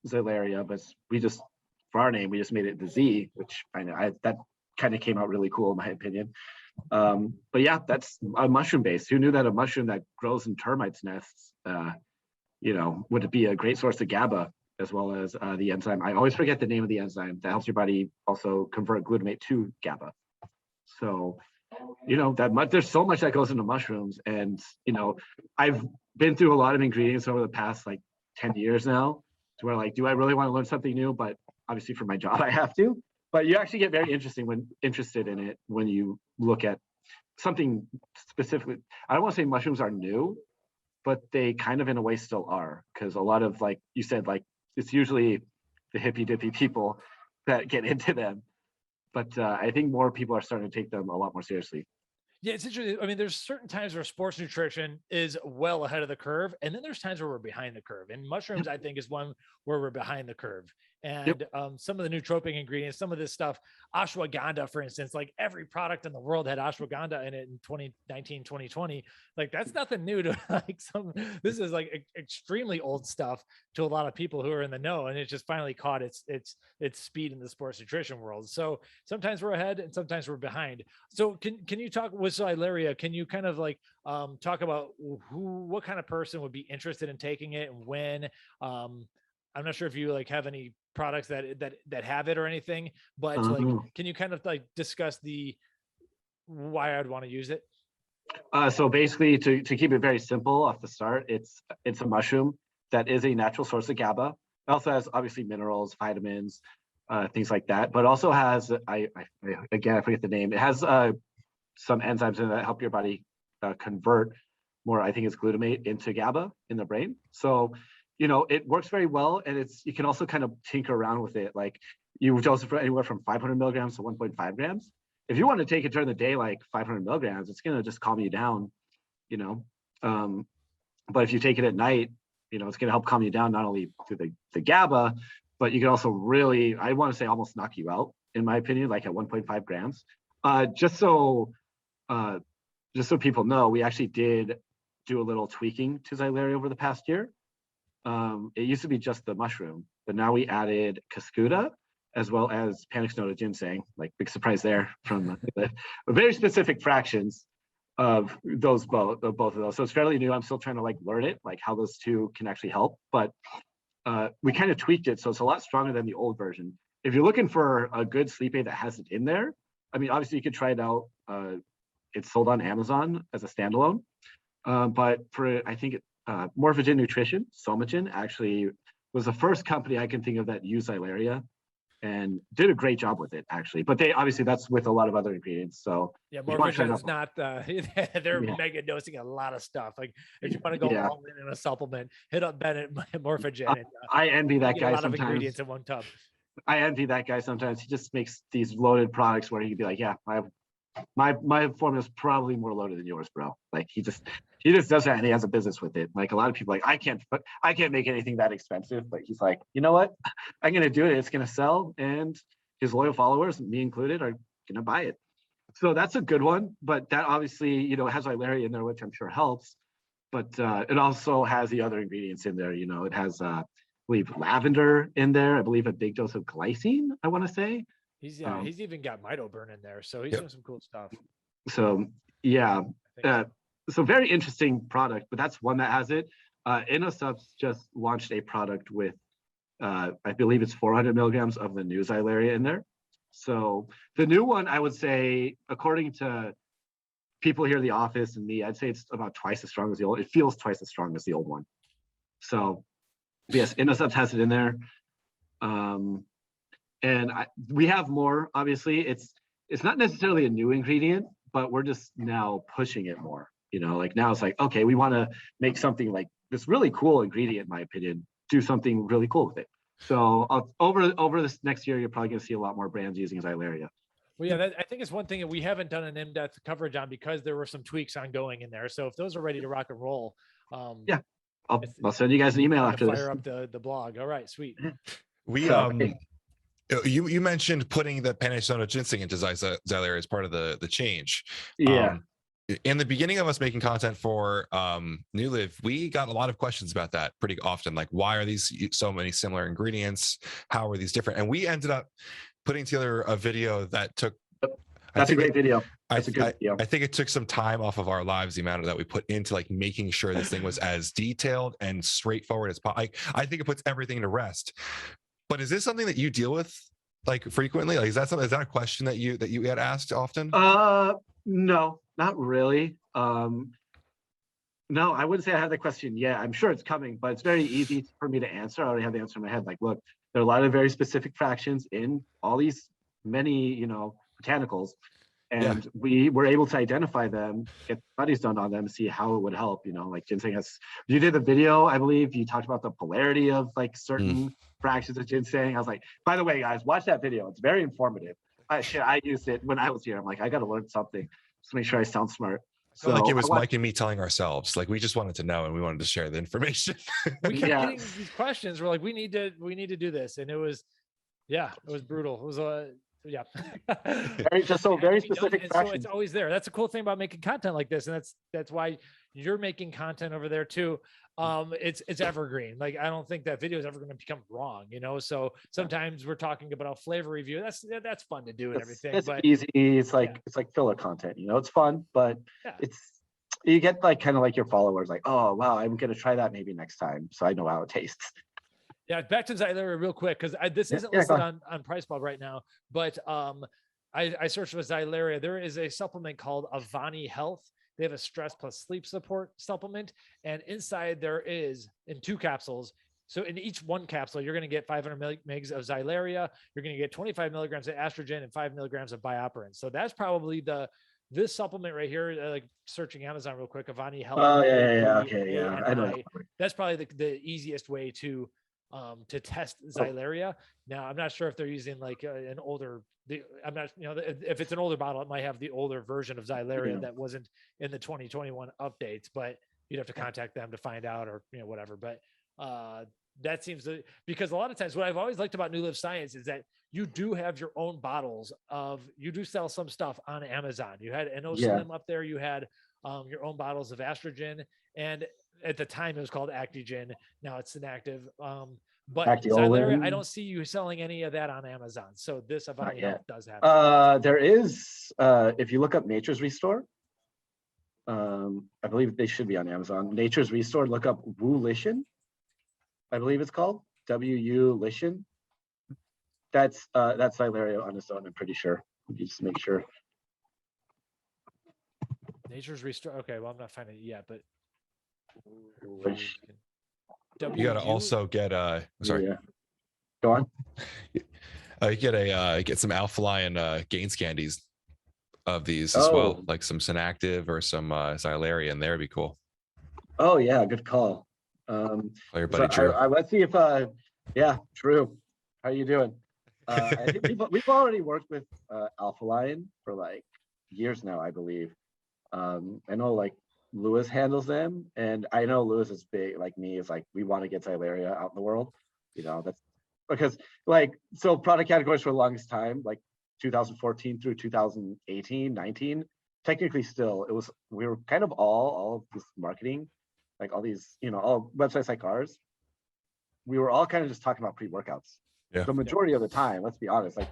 Xylaria, but for our name, we just made it the Z, which I know that kind of came out really cool in my opinion. But yeah, that's a mushroom base. Who knew that a mushroom that grows in termites nests, would be a great source of GABA, as well as the enzyme. I always forget the name of the enzyme that helps your body also convert glutamate to GABA. So, there's so much that goes into mushrooms, and I've been through a lot of ingredients over the past like 10 years now, to where like, do I really want to learn something new? But obviously for my job, I have to. But you actually get very interested in it when you look at something specifically. I don't want to say mushrooms are new, but they kind of in a way still are, because a lot of, like you said, like it's usually the hippy dippy people that get into them. But I think more people are starting to take them a lot more seriously. Yeah, it's interesting. I mean, there's certain times where sports nutrition is well ahead of the curve, and then there's times where we're behind the curve. And mushrooms, I think, is one where we're behind the curve. And some of the nootropic ingredients, some of this stuff, ashwagandha, for instance, like every product in the world had ashwagandha in it in 2019, 2020. Like that's nothing new to this is like extremely old stuff to a lot of people who are in the know, and it just finally caught its speed in the sports nutrition world. So sometimes we're ahead and sometimes we're behind. So can you talk with Xylaria? Can you kind of like talk about what kind of person would be interested in taking it and when? I'm not sure if you like have any products that have it or anything, but like, can you kind of like discuss why I'd want to use it? So basically, to keep it very simple off the start, it's a mushroom that is a natural source of GABA. It also has obviously minerals, vitamins, things like that, but also has I forget the name. It has some enzymes in it that help your body convert more. I think it's glutamate into GABA in the brain. So it works very well, and you can also kind of tinker around with it. Like you would also put anywhere from 500 milligrams to 1.5 grams. If you want to take it during the day, like 500 milligrams, it's going to just calm you down, but if you take it at night, it's going to help calm you down, not only through the GABA, but you can also really, I want to say almost knock you out, in my opinion, like at 1.5 grams. Just so people know, we actually did do a little tweaking to Xylaria over the past year. It used to be just the mushroom, but now we added Cascuda as well as Panaxnota ginseng, like big surprise there from the very specific fractions of both of those. So it's fairly new. I'm still trying to like learn it, like how those two can actually help, but we kind of tweaked it. So it's a lot stronger than the old version. if you're looking for a good sleep aid that has it in there, I mean, obviously you could try it out. It's sold on Amazon as a standalone. But for, I think, Morphogen Nutrition, Somagen, actually was the first company I can think of that used Xylaria and did a great job with it, actually. But they obviously, that's with a lot of other ingredients. So yeah, Morphogen is not, they're mega dosing a lot of stuff. Like if you want to go all in a supplement, hit up Bennett Morphogen. I envy that guy a lot sometimes. Of ingredients in one tub. I envy that guy sometimes. He just makes these loaded products where he could be like, yeah, my formula is probably more loaded than yours, bro. Like he just does that, and he has a business with it. Like a lot of people, like I can't make anything that expensive, but he's like, you know what, I'm gonna do it. It's gonna sell, and his loyal followers, me included, are gonna buy it. So that's a good one. But that obviously, you know, has Xylaria in there, which I'm sure helps. But it also has the other ingredients in there. You know, it has I believe lavender in there. I believe a big dose of glycine, I want to say. He's even got mitoburn in there, so he's doing some cool stuff. So yeah, so very interesting product, but that's one that has it. InnoSubs just launched a product with, I believe it's 400 milligrams of the new Xylaria in there. So the new one, I would say, according to people here in the office and me, I'd say it's about twice as strong as the old. It feels twice as strong as the old one. So yes, InnoSubs has it in there. And we have more, obviously. It's not necessarily a new ingredient, but we're just now pushing it more. You know, like now it's like, okay, we want to make something like this really cool ingredient, in my opinion, do something really cool with it. So over this next year, you're probably going to see a lot more brands using Xylaria. Well, yeah, I think it's one thing that we haven't done an in-depth coverage on because there were some tweaks ongoing in there. So if those are ready to rock and roll, yeah, I'll send you guys an email after this. Fire up the blog. All right, sweet. We you mentioned putting the Panasonic ginseng into Xylaria as part of the change. Yeah. In the beginning of us making content for NuLiv, we got a lot of questions about that pretty often. Like, why are these so many similar ingredients? How are these different? And we ended up putting together a video that took. That's a great video. I think it took some time off of our lives, the amount that we put into like making sure this thing was as detailed and straightforward as possible. I think it puts everything to rest. But is this something that you deal with like frequently? Like, is that a question that you get asked often? No, not really. No, I wouldn't say I had the question yet. I'm sure it's coming, but it's very easy for me to answer. I already have the answer in my head. Like, look, there are a lot of very specific fractions in all these many, you know, botanicals. And we were able to identify them, get studies done on them, see how it would help. You know, like ginseng has, you did the video, I believe you talked about the polarity of like certain fractions of ginseng. I was like, by the way, guys, watch that video. It's very informative. I used it when I was here. I'm like, I got to learn something just to make sure I sound smart. So like it was Mike and me telling ourselves, like we just wanted to know and we wanted to share the information. We kept getting these questions. We're like, we need to do this. And it was brutal. It was very specific. So it's always there. That's a cool thing about making content like this, and that's why you're making content over there too. It's evergreen. Like I don't think that video is ever going to become wrong, you know. So sometimes we're talking about a flavor review. That's fun to do and everything. It's but easy. It's like filler content, you know. It's fun, but you get like kind of like your followers, like, oh wow, I'm gonna try that maybe next time, so I know how it tastes. Yeah, back to Xylaria real quick because this isn't listed on PricePlow right now, but I searched for Xylaria. There is a supplement called Avani Health. They have a stress plus sleep support supplement, and inside there is in 2 capsules. So in each one capsule, you're going to get 500 mgs of Xylaria. You're going to get 25 milligrams of estrogen and 5 milligrams of bioperin. So that's probably this supplement right here. Like searching Amazon real quick, Avani Health. Oh yeah. I know. That's probably the easiest way to test Xylaria. Now, I'm not sure if they're using like an older. I'm not, you know, if it's an older bottle, it might have the older version of Xylaria that wasn't in the 2021 updates. But you'd have to contact them to find out, or you know, whatever. But that seems to, because a lot of times what I've always liked about NuLiv Science is that you do have your own bottles you do sell some stuff on Amazon. You had Slim up there. You had your own bottles of estrogen, and at the time it was called Actigen. Now it's Synactive. But Xylaria, I don't see you selling any of that on Amazon. So this Avani Health does have. There is, if you look up Nature's Restore, I believe they should be on Amazon. Nature's Restore, look up Wulishin, I believe it's called, WU Lishin. That's Silaria on its own, I'm pretty sure. You just make sure. Nature's Restore. Okay, well, I'm not finding it yet, but Which, You got to also get sorry. yeah. Go on. You get some Alpha Lion gains candies of these as Oh. well, like some Synactive or some Xylaria in there would be cool. Oh yeah, good call. Your buddy Drew. Let's see if yeah, Drew, how you doing? I think we've already worked with Alpha Lion for like years now, I believe. I know like Lewis handles them, and I know Lewis is big like me, is like we want to get Xylaria out in the world. You know, that's because like so product categories for the longest time, like 2014 through 2018, 19, technically still we were kind of all of this marketing, like all these, you know, all websites like ours, we were all kind of just talking about pre-workouts. Yeah. The majority of the time, let's be honest, like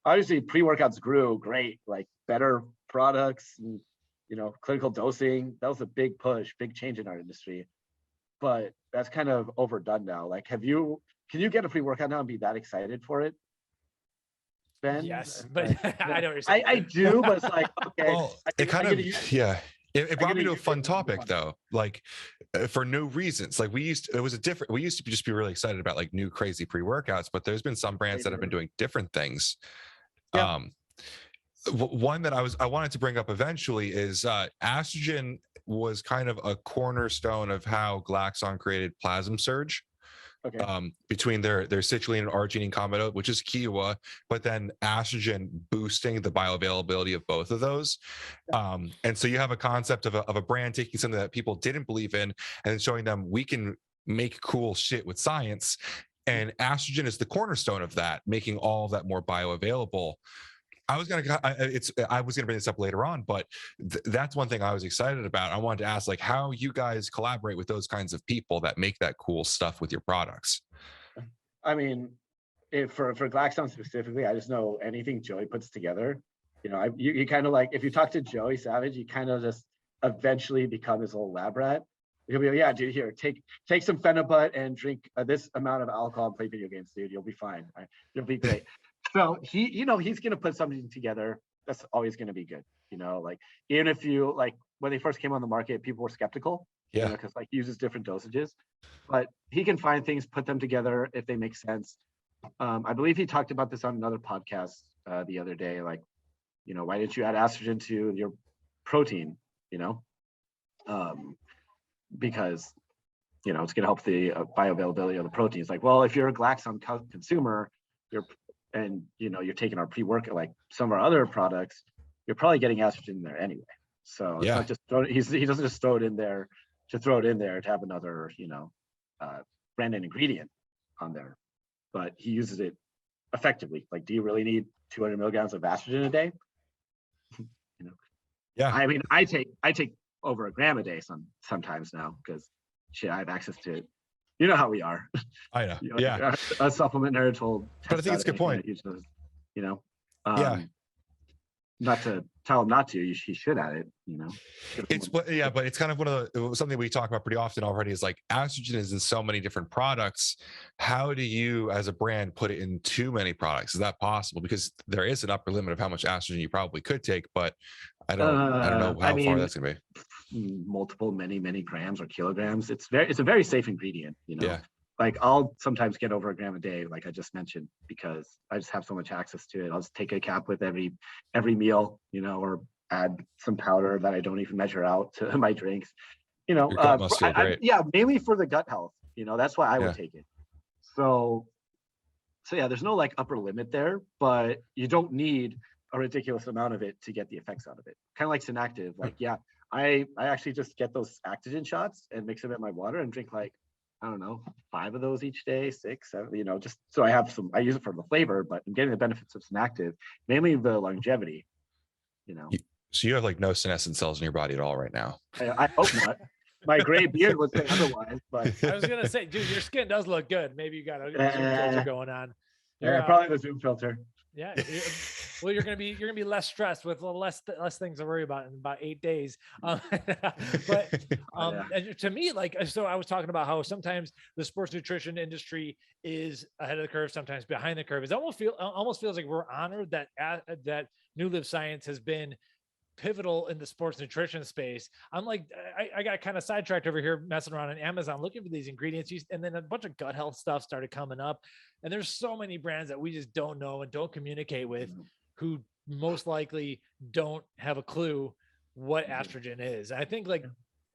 obviously pre-workouts grew great, like better products and, you know, clinical dosing. That was a big push, big change in our industry. But that's kind of overdone now. Like, can you get a pre-workout now and be that excited for it, Ben? Yes, but I don't. I do, but it's like, okay. Well, it kind of, yeah. It brought me to a fun topic though, like for new reasons. Like we used to just be really excited about like new crazy pre-workouts, but there's been some brands that have been doing different things. Yeah. One that I wanted to bring up eventually is Astrogen was kind of a cornerstone of how Glaxon created Plasm Surge. Okay. Between their citrulline and arginine combo, which is Kiowa, but then Astrogen boosting the bioavailability of both of those. And so you have a concept of a brand taking something that people didn't believe in and showing them we can make cool shit with science. And Astrogen is the cornerstone of that, making all of that more bioavailable. I was gonna bring this up later on, but that's one thing I was excited about. I wanted to ask, like, how you guys collaborate with those kinds of people that make that cool stuff with your products. I mean, for Glaxon specifically, I just know anything Joey puts together. You know, you kind of like, if you talk to Joey Savage, you kind of just eventually become his little lab rat. He'll be like, yeah, dude, here, take some Phenibut and drink this amount of alcohol and play video games, dude. You'll be fine. You'll be great. So he's going to put something together that's always going to be good. You know, like even if you like when they first came on the market, people were skeptical. Yeah. Because like he uses different dosages, but he can find things, put them together if they make sense. I believe he talked about this on another podcast the other day. Like, you know, why didn't you add estrogen to your protein? You know, because you know it's going to help the bioavailability of the proteins. Like, well, if you're a Glaxon consumer, and you know you're taking our pre-workout, like some of our other products, you're probably getting estrogen in there anyway. So it's not just he doesn't just throw it in there to have another, you know, branded ingredient on there, but he uses it effectively. Like, do you really need 200 milligrams of estrogen a day? You know, yeah. I mean, I take over a gram a day sometimes now because shit, I have access to it. You know how we are. I know. You know, yeah. A supplement nerd told. But I think it's a good point. You know. Yeah. Not to tell him not to. He should at it. You know. But it's kind of one of something we talk about pretty often already. Is like estrogen is in so many different products. How do you, as a brand, put it in too many products? Is that possible? Because there is an upper limit of how much estrogen you probably could take, but I don't know how far that's gonna be. Multiple, many grams or kilograms. It's a very safe ingredient. You know. Yeah. Like I'll sometimes get over a gram a day, like I just mentioned, because I just have so much access to it. I'll just take a cap with every meal, you know, or add some powder that I don't even measure out to my drinks. You know, your gut must feel great. mainly for the gut health. You know, that's why I would take it. So yeah, there's no like upper limit there, but you don't need a ridiculous amount of it to get the effects out of it. Kind of like Synactive. Like, yeah, I actually just get those Actogen shots and mix them in my water and drink like, I don't know, 5 of those each day, 6, 7, you know, just so I use it for the flavor, but I'm getting the benefits of Synactive, mainly the longevity, you know. So you have like no senescent cells in your body at all right now. I hope not. My gray beard would say otherwise, but I was gonna say, dude, your skin does look good. Maybe you got a Zoom filter going on. Yeah, probably the Zoom filter. Yeah, Well, you're gonna be less stressed with less things to worry about in about 8 days. But and to me, like, so I was talking about how sometimes the sports nutrition industry is ahead of the curve, sometimes behind the curve. It almost feels like we're honored that that NuLiv Science has been pivotal in the sports nutrition space. I'm like, I got kind of sidetracked over here messing around on Amazon looking for these ingredients, and then a bunch of gut health stuff started coming up. And there's so many brands that we just don't know and don't communicate with, who most likely don't have a clue what estrogen is. I think like,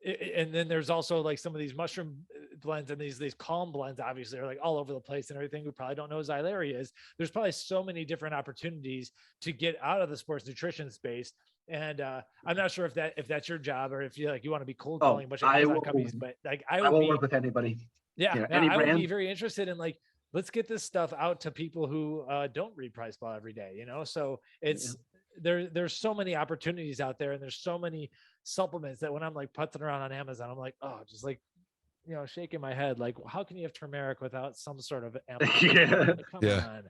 and then there's also like some of these mushroom blends and these calm blends obviously are like all over the place and everything. We probably don't know xylaria is. There's probably so many different opportunities to get out of the sports nutrition space. And I'm not sure if that's your job, or if you want to be cold calling a bunch of Amazon companies, but like I will work with anybody. Yeah, any I brand. would be very interested in like, let's get this stuff out to people who don't read PricePlow every day, So it's there's so many opportunities out there, and there's so many supplements that when I'm like putzing around on Amazon, I'm like, oh, just like, shaking my head, like, how can you have turmeric without some sort of Come on.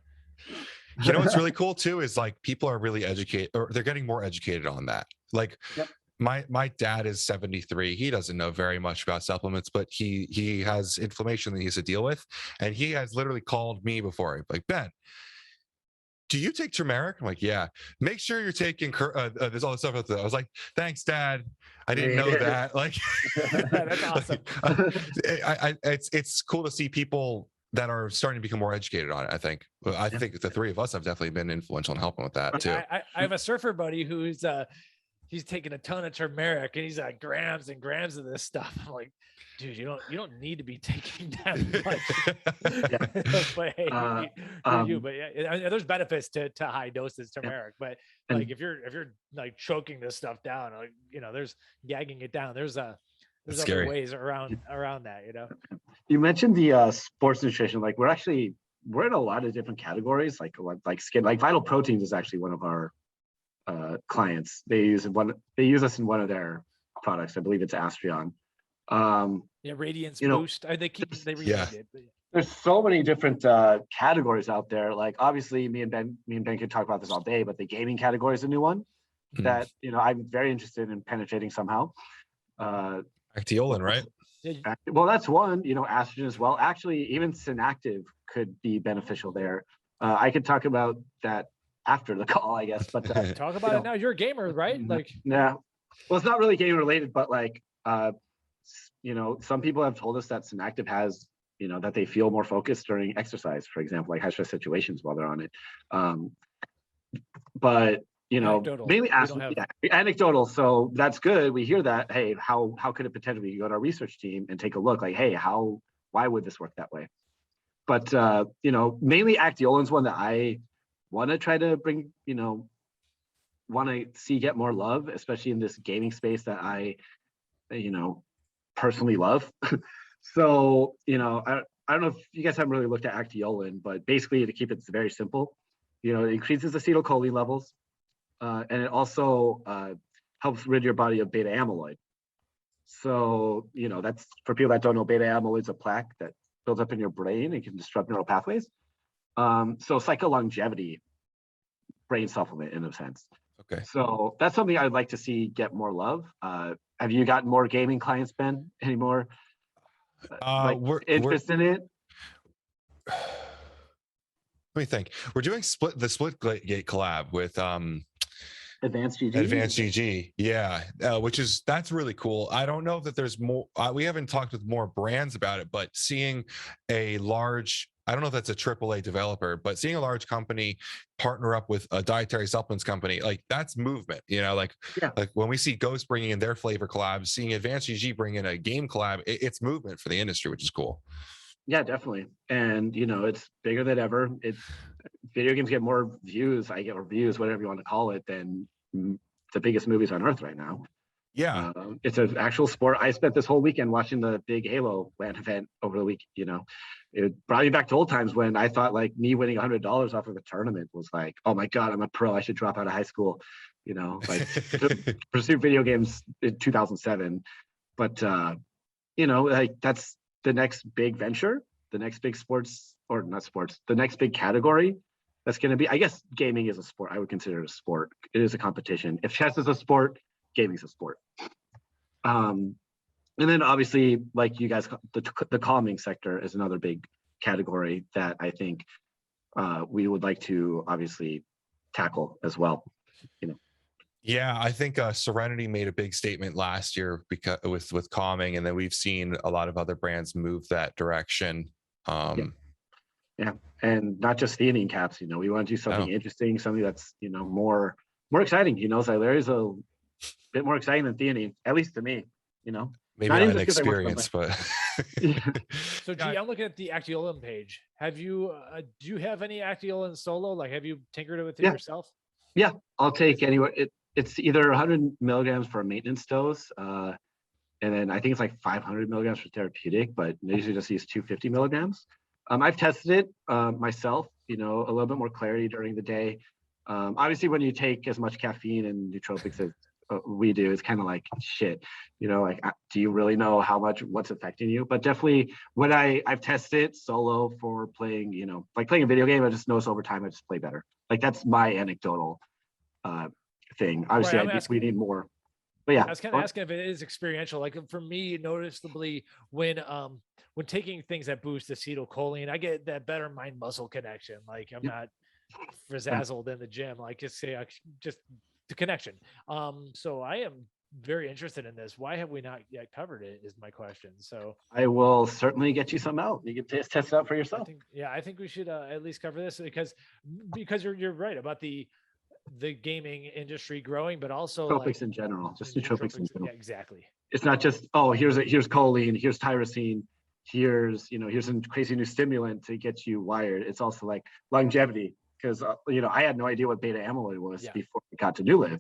What's really cool too is like people are really educated, or they're getting more educated on that. Like my dad is 73. He doesn't know very much about supplements, but he has inflammation that he has to deal with, and he has literally called me before, like, Ben, do you take turmeric? I'm like, yeah. Make sure you're taking there's all this stuff out there. I was like, thanks, Dad. I didn't know that. Like, that's awesome. It's cool to see people that are starting to become more educated on it. I think the three of us have definitely been influential in helping with that too. I have a surfer buddy who's he's taking a ton of turmeric, and he's like grams and grams of this stuff. I'm like, dude, you don't need to be taking that much. But hey, but yeah, there's benefits to high doses turmeric, but like if you're like choking this stuff down, like, there's gagging it down. There's other ways around that, You mentioned the sports nutrition. Like we're in a lot of different categories, like skin, like Vital Proteins is actually one of our clients. They use us in one of their products. I believe it's Astrion. Radiance Boost. They renewed it. There's so many different categories out there. Like obviously me and Ben could talk about this all day, but the gaming category is a new one that I'm very interested in penetrating somehow. Acteolin, right? Well, that's one. Estrogen as well. Actually, even Synactive could be beneficial there. I could talk about that after the call, I guess. But talk about it now. You're a gamer, right? Like, yeah. Well, it's not really game related, but like, some people have told us that Synactive has, that they feel more focused during exercise, for example, like high stress situations while they're on it. But anecdotal. Mainly anecdotal. So that's good. We hear that. Hey, how could it potentially go to our research team and take a look? Like, hey, why would this work that way? But mainly Acteolin's one that I want to try to bring. Want to see get more love, especially in this gaming space that I, personally love. So I don't know if you guys haven't really looked at Acteolin, but basically to keep it very simple, it increases acetylcholine levels. And it also helps rid your body of beta amyloid. So, that's for people that don't know, beta amyloid is a plaque that builds up in your brain and can disrupt neural pathways. So it's like a longevity brain supplement in a sense. Okay. So that's something I'd like to see get more love. Have you gotten more gaming clients, Ben, anymore? We're interested in it? Let me think. We're doing the Splitgate collab with Advanced GG. Yeah, that's really cool. I don't know that there's more. We haven't talked with more brands about it, but seeing a large, I don't know if that's a AAA developer, but seeing a large company partner up with a dietary supplements company, like that's movement. Like when we see Ghost bringing in their flavor collabs, seeing Advanced GG bring in a game collab, it's movement for the industry, which is cool. Yeah, definitely. And it's bigger than ever. Video games get more views, or views, whatever you want to call it, than the biggest movies on earth right now. Yeah. It's an actual sport. I spent this whole weekend watching the big Halo LAN event over the week. It brought me back to old times when I thought like me winning $100 off of a tournament was like, oh my God, I'm a pro. I should drop out of high school, like pursue video games in 2007. But, like that's the next big venture, the next big the next big category. that's going to be, I guess gaming is a sport. I would consider it a sport. It is a competition. If chess is a sport, gaming is a sport. And then obviously, like you guys, the calming sector is another big category that I think we would like to obviously tackle as well. Yeah, I think Serenity made a big statement last year because with calming, and then we've seen a lot of other brands move that direction. Yeah, and not just theanine caps. We want to do something interesting, something that's more exciting. Xylari's a bit more exciting than theanine, at least to me. Maybe not an experience, but So G, I'm looking at the Actiolen page. Have you do you have any Actiolen solo? Like, have you tinkered with it yourself? Yeah, I'll take anywhere. It's either 100 milligrams for a maintenance dose, and then I think it's like 500 milligrams for therapeutic, but they usually just use 250 milligrams. I've tested it myself, a little bit more clarity during the day. Obviously, when you take as much caffeine and nootropics as we do, it's kind of like shit, like, do you really know what's affecting you? But definitely when I've tested it solo for playing, like playing a video game, I just notice over time I just play better. Like that's my anecdotal thing. Obviously, Right, I think we need more. But yeah, I was kind of asking if it is experiential. Like for me, noticeably when taking things that boost acetylcholine, I get that better mind muscle connection. Like I'm not frazzled in the gym. Like just the connection. So I am very interested in this. Why have we not yet covered it is my question. So I will certainly get you some out. You can test it out for yourself. I think we should at least cover this because you're right about the gaming industry growing, but also nootropics in general, just nootropics in general. Yeah, exactly. It's not just, here's choline, here's tyrosine, here's a crazy new stimulant to get you wired. It's also like longevity, because I had no idea what beta amyloid was before we got to NuLiv.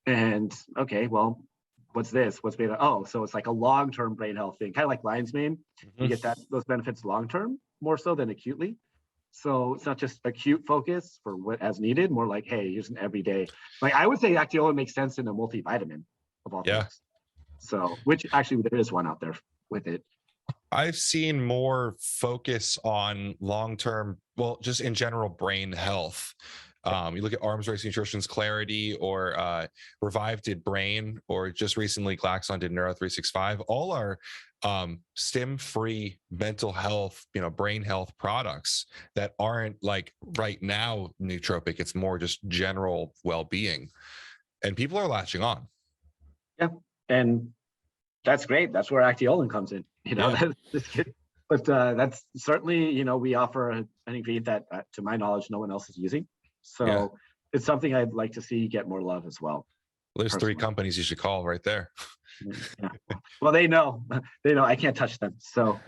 And okay, well, what's this? What's beta? Oh, so it's like a long-term brain health thing, kind of like lion's mane. You get those benefits long-term more so than acutely. So it's not just acute focus for what as needed, more like, hey, here's an everyday. Like I would say Actiolen makes sense in a multivitamin of all things. So, which actually there is one out there with it. I've seen more focus on long-term, well, just in general brain health. You look at Arms Race Nutrition's Clarity, or Revive did Brain, or just recently Glaxon did Neuro 365. All are stim-free mental health, brain health products that aren't like right now nootropic. It's more just general well-being, and people are latching on. Yeah, and that's great. That's where Actiolen comes in. But that's certainly, we offer an ingredient that, to my knowledge, no one else is using. So it's something I'd like to see get more love as well. Well, there's 3 companies you should call right there. Yeah. Well, they know I can't touch them. So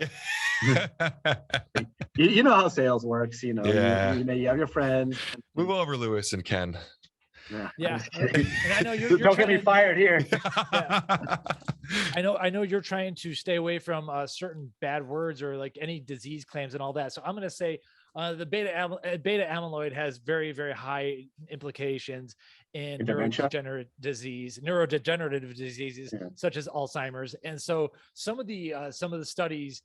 you know how sales works, you have your friends. Move over, Lewis and Ken. Yeah. And I know you're don't get me fired here. I know you're trying to stay away from certain bad words or like any disease claims and all that. So I'm going to say the beta amyloid has very, very high implications in neurodegenerative diseases such as Alzheimer's. And so some of the studies,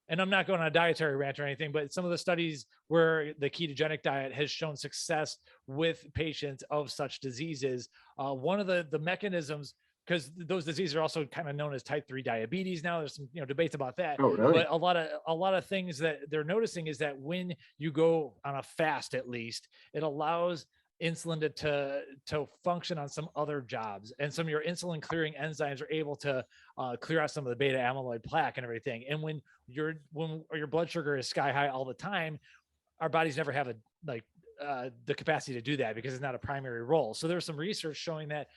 and I'm not going on a dietary rant or anything, but some of the studies where the ketogenic diet has shown success with patients of such diseases, one of the mechanisms, because those diseases are also kind of known as type 3 diabetes now. There's some debates about that. Oh, really? But a lot of things that they're noticing is that when you go on a fast, at least, it allows insulin to function on some other jobs, and some of your insulin clearing enzymes are able to clear out some of the beta amyloid plaque and everything. And when your blood sugar is sky high all the time, our bodies never have the capacity to do that because it's not a primary role. So there's some research showing that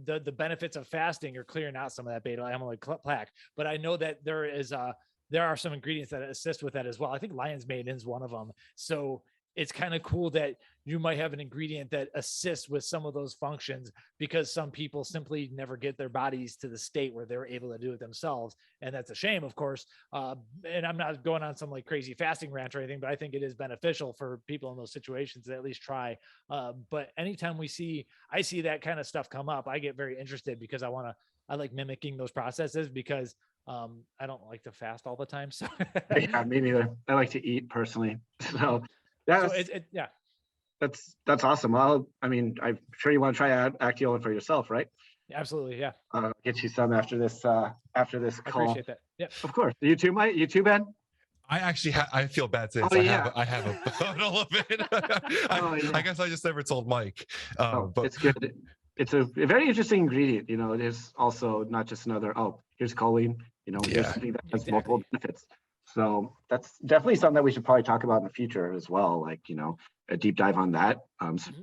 the benefits of fasting are clearing out some of that beta amyloid plaque. But I know that there are some ingredients that assist with that as well. I think lion's mane is one of them. So it's kind of cool that you might have an ingredient that assists with some of those functions, because some people simply never get their bodies to the state where they're able to do it themselves. And that's a shame, of course. And I'm not going on some like crazy fasting rant or anything, but I think it is beneficial for people in those situations to at least try. But anytime I see that kind of stuff come up, I get very interested because I like mimicking those processes, because I don't like to fast all the time. So yeah, me neither. I like to eat personally. So That's awesome. I mean, I'm sure you want to try Actiolan for yourself, right? Absolutely, yeah. Get you some after this I call. appreciate that. Yeah. Of course. You too, Mike. You too, Ben. I actually I feel bad since Oh, yeah. I have a bottle of it. I guess I just never told Mike. But It's good. It's a very interesting ingredient. You know, it is also not just another, here's choline, you know, here's something that has multiple benefits. So that's definitely something that we should probably talk about in the future as well. Like, you know, a deep dive on that.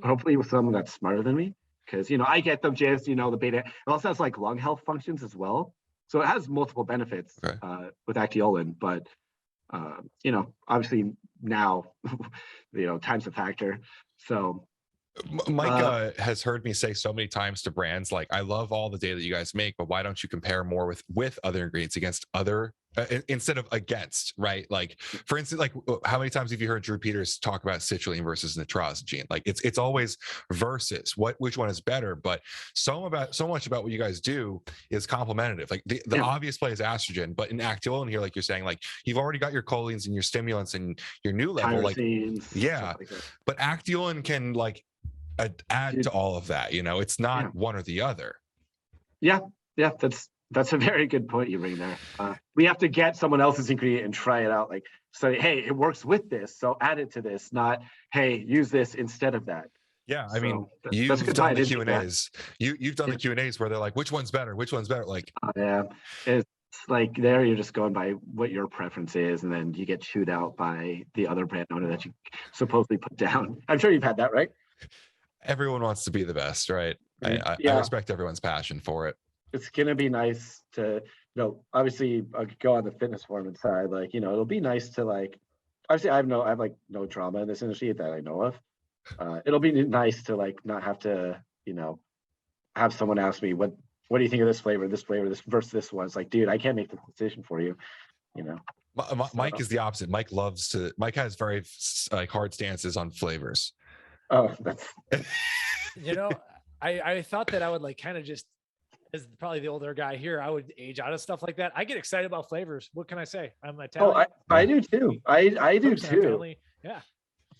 Hopefully with someone that's smarter than me. Because, you know, I get them just, you know, the beta. It also has like lung health functions as well. So it has multiple benefits with Actiolan. But, you know, obviously now, you know, time's a factor. So Mike has heard me say so many times to brands, like, I love all the data that you guys make, but why don't you compare more with other ingredients against other instead of against, right? Like, for instance, like, how many times have you heard Drew Peters talk about citrulline versus nitrosamine? Like, it's always versus which one is better. But so much about what you guys do is complementative. Like the obvious play is estrogen, but in Actiolan here, like you're saying, like, you've already got your cholines and your stimulants and your NuLiv, like, but Actiolan can like add to all of that. You know, it's not one or the other. Yeah, that's a very good point you bring there. We have to get someone else's ingredient and try it out. Like, say, hey, it works with this, so add it to this. Not, hey, use this instead of that. Yeah, I mean, you've done the Q&As. You've done the Q&As where they're like, which one's better? Which one's better? Like, yeah, it's like there you're just going by what your preference is, and then you get chewed out by the other brand owner that you supposedly put down. I'm sure you've had that, right? Everyone wants to be the best, right? I respect everyone's passion for it. It's gonna be nice to, you know, obviously go on the fitness performance side. Like, you know, it'll be nice to, like, obviously I have like no drama in this industry that I know of. It'll be nice to, like, not have to, you know, have someone ask me what do you think of this flavor this versus this one. It's like, dude, I can't make the decision for you, you know. Mike is the opposite. Mike has very like hard stances on flavors. Oh, that's you know, I thought that I would, like, kind of just, as probably the older guy here, I would age out of stuff like that. I get excited about flavors. What can I say? I'm Italian. Oh, I do too. I do too. Family. Yeah.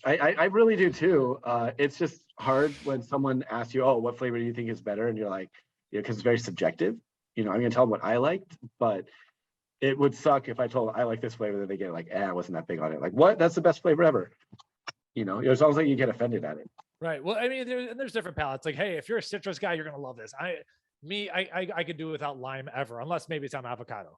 I really do too. It's just hard when someone asks you, oh, what flavor do you think is better? And you're like, yeah, because it's very subjective. You know, I'm gonna tell them what I liked, but it would suck if I told them I like this flavor, that they get like, I wasn't that big on it. Like, what? That's the best flavor ever. You know, it's almost like you get offended at it. Right. Well, I mean, there's different palates. Like, hey, if you're a citrus guy, you're gonna love this. I could do without lime ever, unless maybe it's on avocado.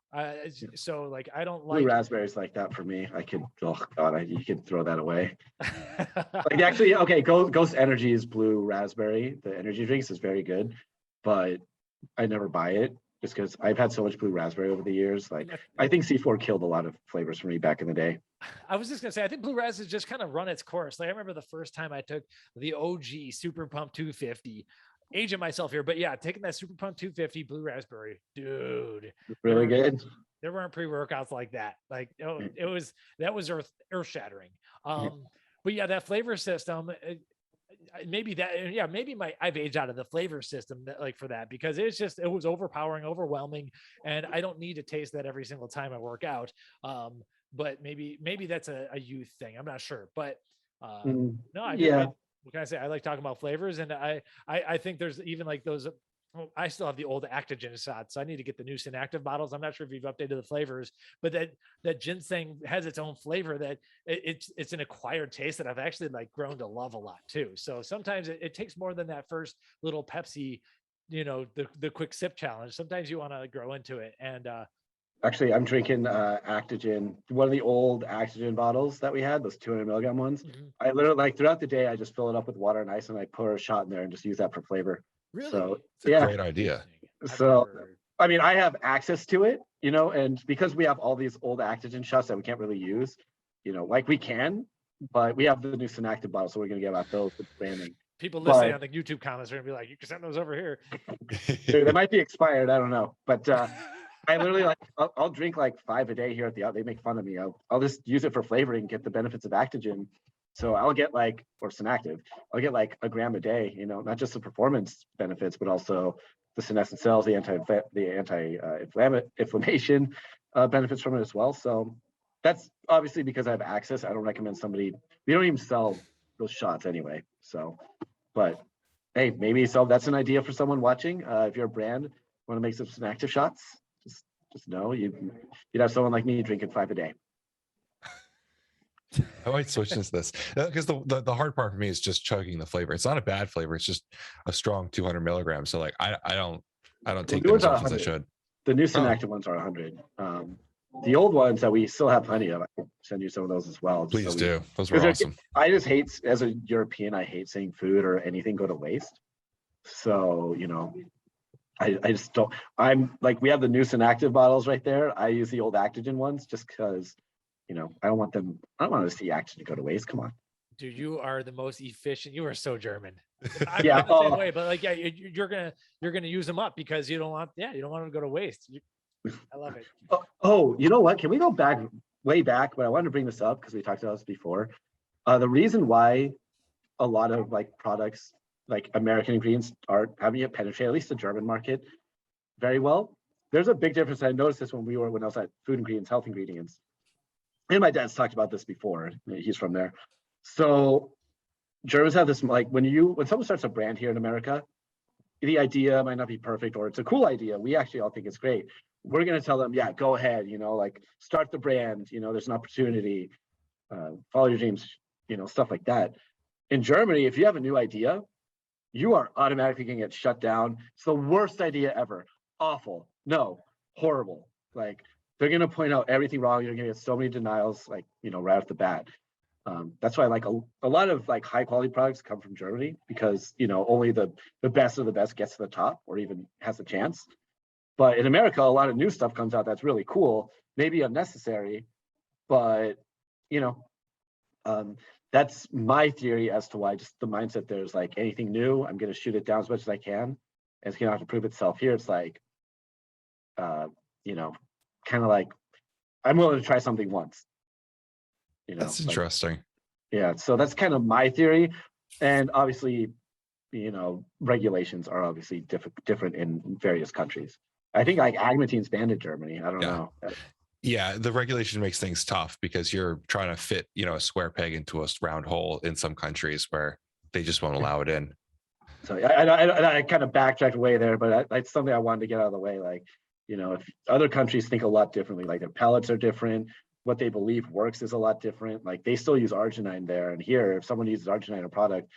So, like, I don't like blue raspberries like that for me. I could, oh god, you could throw that away. Like, actually, okay, Ghost Energy is blue raspberry. The energy drinks is very good, but I never buy it just because I've had so much blue raspberry over the years. Like, I think C4 killed a lot of flavors for me back in the day. I was just gonna say, I think blue ras has just kind of run its course. Like, I remember the first time I took the OG Super Pump 250. Aging myself here, but yeah, taking that Super Pump 250 blue raspberry, dude, really good. There weren't pre-workouts like that. Like, that was earth shattering. But yeah, that flavor system, maybe I've aged out of the flavor system for that, because it was overpowering, overwhelming, and I don't need to taste that every single time I work out. But maybe that's a youth thing. I'm not sure, but what can I say? I like talking about flavors, and I think there's even like those. I still have the old Actogen shots, so I need to get the new Synactive bottles. I'm not sure if you've updated the flavors, but that ginseng has its own flavor that it's an acquired taste that I've actually, like, grown to love a lot too. So sometimes it takes more than that first little Pepsi, you know, the quick sip challenge. Sometimes you want to grow into it. And actually, I'm drinking Actogen, one of the old Actogen bottles that we had, those 200 milligram ones. I literally, like, throughout the day, I just fill it up with water and ice, and I pour a shot in there and just use that for flavor. Really? So it's a great idea. So, I mean, I have access to it, you know, and because we have all these old Actogen shots that we can't really use, you know, like, we can, but we have the new Synactive bottle, so we're going to get about those with branding. People listening on the YouTube comments are going to be like, you can send those over here. Dude, they might be expired. I don't know. But I literally, like, I'll drink like 5 a day here at the out. They make fun of me. I'll just use it for flavoring, get the benefits of Actogen. So I'll get like, or Synactive, I'll get like a gram a day, you know, not just the performance benefits, but also the senescent cells, the anti-inflammation benefits from it as well. So that's obviously because I have access. I don't recommend somebody, we don't even sell those shots anyway. So, but hey, maybe so that's an idea for someone watching. If you're a brand, want to make some active shots, just know you'd have someone like me drinking 5 a day. I might switch into this because the hard part for me is just chugging the flavor. It's not a bad flavor. It's just a strong 200 milligrams. So like I don't take them as much as I should. The new Synactive ones are 100. The old ones that we still have plenty of, I'll send you some of those as well. Please do. Those were awesome. I just hate, as a European, I hate seeing food or anything go to waste. So, I just don't, I'm like, we have the new Synactive bottles right there. I use the old Actigen ones just because, I don't want to see Actigen go to waste. Come on. Dude, you are the most efficient. You are so German. I'm yeah. the same way, but like, yeah, you're gonna use them up because you don't want them to go to waste. I love it. Oh, you know what? Can we go way back? But I wanted to bring this up because we talked about this before. The reason why a lot of like products, like American ingredients, aren't having it penetrate at least the German market very well. There's a big difference. I noticed this when I was at Food Ingredients, Health Ingredients. And my dad's talked about this before. He's from there. So Germans have this, like when someone starts a brand here in America, the idea might not be perfect or it's a cool idea. We actually all think it's great. We're going to tell them, yeah, go ahead, like start the brand, there's an opportunity, follow your dreams, stuff like that. In Germany, if you have a new idea, you are automatically going to get shut down. It's the worst idea ever. Awful. No, horrible. Like they're going to point out everything wrong. You're going to get so many denials, like, right off the bat. That's why like a lot of like high quality products come from Germany because, only the best of the best gets to the top or even has a chance. But in America, a lot of new stuff comes out that's really cool, maybe unnecessary, but, that's my theory as to why just the mindset there's like anything new, I'm going to shoot it down as much as I can. And it's going to have to prove itself. Here, it's like, kind of like, I'm willing to try something once. That's interesting. Yeah, so that's kind of my theory. And obviously, regulations are obviously different in various countries. I think like agmatine's banned in Germany. I don't know. Yeah, the regulation makes things tough because you're trying to fit, a square peg into a round hole in some countries where they just won't allow it in. So I kind of backtracked away there, but that's something I wanted to get out of the way. Like, if other countries think a lot differently, like their palates are different, what they believe works is a lot different. Like they still use arginine there. And here, if someone uses arginine in a product,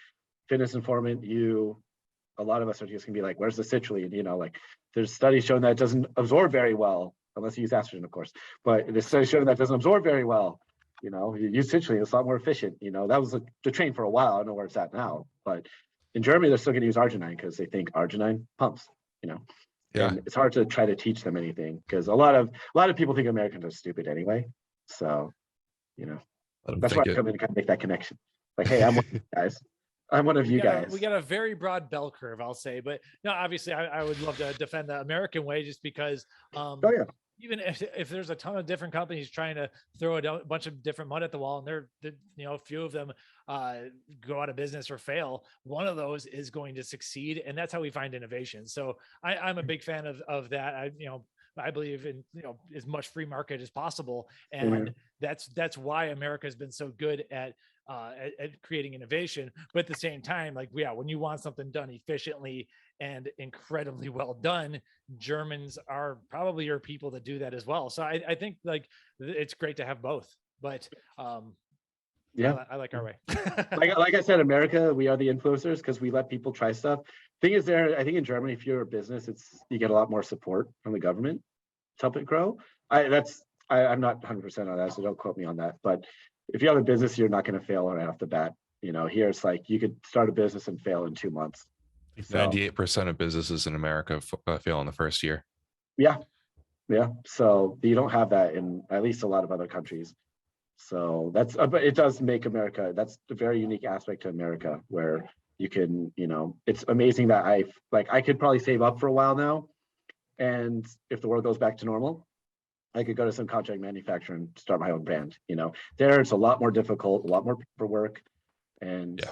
fitness informant, a lot of us are just gonna be like, where's the citrulline? Like there's studies showing that it doesn't absorb very well, unless you use estrogen, of course. But there's studies showing that doesn't absorb very well. You use citrulline, it's a lot more efficient. That was the train for a while. I don't know where it's at now. But in Germany, they're still gonna use arginine because they think arginine pumps, Yeah. And it's hard to try to teach them anything because a lot of people think Americans are stupid anyway. So, that's why I come in and kind of make that connection. Like, hey, I'm one of you guys. I'm one of you guys. We got a very broad bell curve, I'll say. But no, obviously, I would love to defend the American way just because even if there's a ton of different companies trying to throw a bunch of different mud at the wall and they're a few of them go out of business or fail, one of those is going to succeed. And that's how we find innovation. So I'm a big fan of that. I believe in as much free market as possible, and that's why America has been so good at creating innovation. But at the same time, like when you want something done efficiently and incredibly well done, Germans are probably your people that do that as well. So I think like it's great to have both. But I like our way. like I said, America, we are the influencers because we let people try stuff. Thing is, I think in Germany, if you're a business, you get a lot more support from the government to help it grow. I'm not 100% on that, so don't quote me on that. But if you have a business, you're not going to fail right off the bat. Here it's like you could start a business and fail in 2 months. 98% of businesses in America fail in the first year. Yeah. So you don't have that in at least a lot of other countries. So but it does make America. That's a very unique aspect to America where you can, it's amazing that I could probably save up for a while now. And if the world goes back to normal, I could go to some contract manufacturer and start my own brand. There it's a lot more difficult, a lot more paperwork, and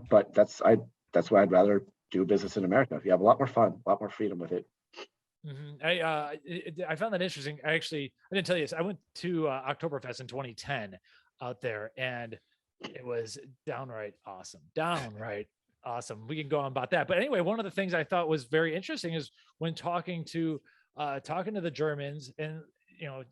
but that's why I'd rather do business in America. You have a lot more fun, a lot more freedom with it. I found that interesting. I didn't tell you this. I went to Oktoberfest in 2010 out there, and It was downright awesome. Downright awesome. We can go on about that. But anyway, one of the things I thought was very interesting is when talking to the Germans, and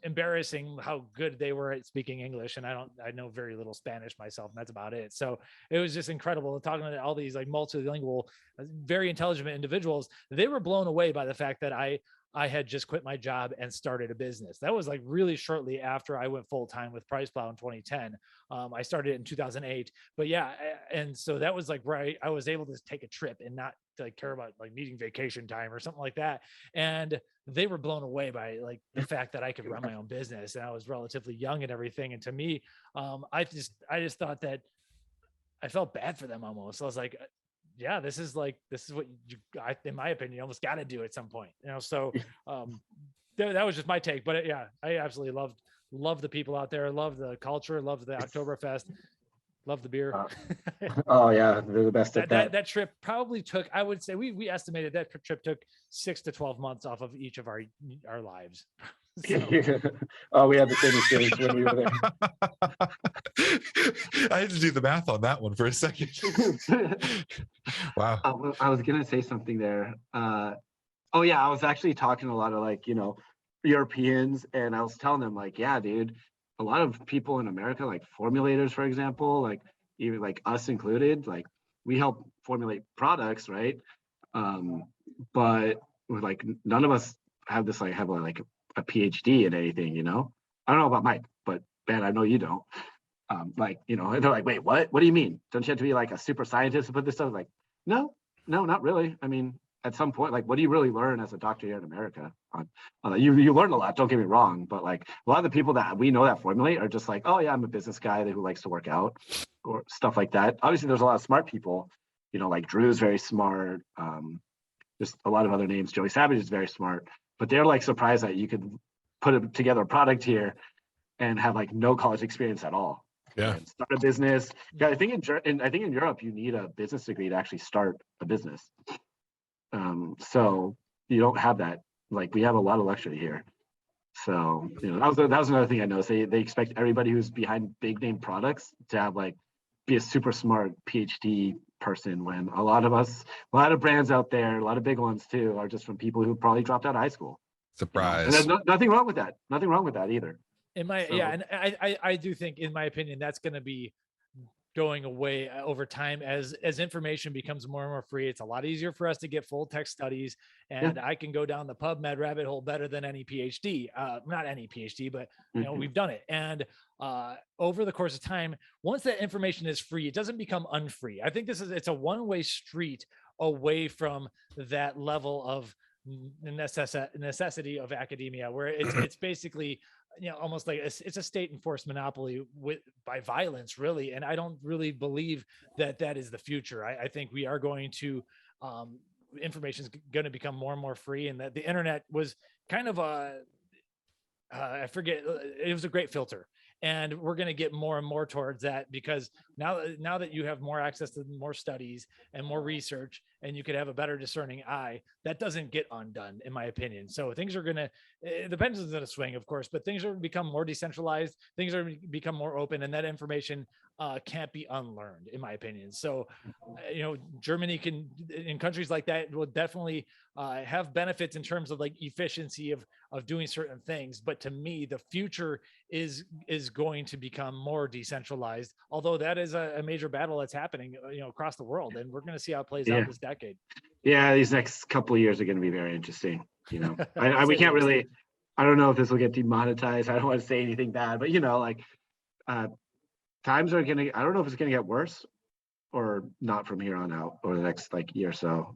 embarrassing how good they were at speaking English. And I know very little Spanish myself, and that's about it. So it was just incredible talking to all these like multilingual, very intelligent individuals. They were blown away by the fact that I had just quit my job and started a business. That was like really shortly after I went full time with PricePlow in 2010. I started it in 2008, but yeah. And so that was like where I was able to take a trip and not like care about like needing vacation time or something like that. And they were blown away by like the fact that I could run my own business, and I was relatively young and everything. And to me, I just thought that I felt bad for them almost. I was like, yeah, this is what in my opinion, you almost got to do at some point, So that was just my take. But yeah, I absolutely love the people out there, love the culture, love the Oktoberfest, love the beer. Oh yeah, they're the best at that. That trip probably took, I would say, we estimated that trip took 6 to 12 months off of each of our lives. Oh, we had the same experience when we were there. I had to do the math on that one for a second. Wow. I was gonna say something there. Oh yeah, I was actually talking to a lot of like, Europeans, and I was telling them like, yeah, dude, a lot of people in America, like formulators, for example, like even like us included, like we help formulate products, right? But like none of us have a PhD in anything, I don't know about Mike, but Ben, I know you don't. And they're like, wait, what? What do you mean? Don't you have to be like a super scientist to put this stuff? Like, no, not really. I mean, at some point, like, what do you really learn as a doctor here in America? You learn a lot, don't get me wrong, but like a lot of the people that we know that formulate are just like, oh yeah, I'm a business guy who likes to work out or stuff like that. Obviously, there's a lot of smart people, like Drew's very smart. There's a lot of other names. Joey Savage is very smart, but they're like surprised that you could put together a product here and have like no college experience at all. Yeah. And start a business. Yeah, I think in Europe you need a business degree to actually start a business. So you don't have that. Like we have a lot of luxury here. So that was another thing I noticed. They expect everybody who's behind big name products to have like be a super smart PhD person, when a lot of brands out there, a lot of big ones too, are just from people who probably dropped out of high school. Surprise. And there's nothing wrong with that. Nothing wrong with that either. And I do think, in my opinion, that's going to be going away over time as information becomes more and more free. It's a lot easier for us to get full text studies, and I can go down the PubMed rabbit hole better than any PhD. Not any PhD, but we've done it. And over the course of time, once that information is free, it doesn't become unfree. I think it's a one-way street away from that level of necessity of academia, where it's basically almost like it's a state enforced monopoly by violence, really. And I don't really believe that is the future. I think we are going to information is going to become more and more free, and that the internet was kind of I forget, it was a great filter. And we're going to get more and more towards that, because now that you have more access to more studies and more research, and you could have a better discerning eye, that doesn't get undone, in my opinion. So things are going to, the pendulum's going to swing, of course, but things are going to become more decentralized. Things are going to become more open, and that information can't be unlearned, in my opinion. So, Germany in countries like that will definitely have benefits in terms of like efficiency of doing certain things. But to me, the future is going to become more decentralized, although that is a major battle that's happening across the world, and we're going to see how it plays out this decade. Yeah, these next couple of years are going to be very interesting. We can't really, I don't know if this will get demonetized. I don't want to say anything bad, but times are going to, I don't know if it's going to get worse or not from here on out over the next year or so.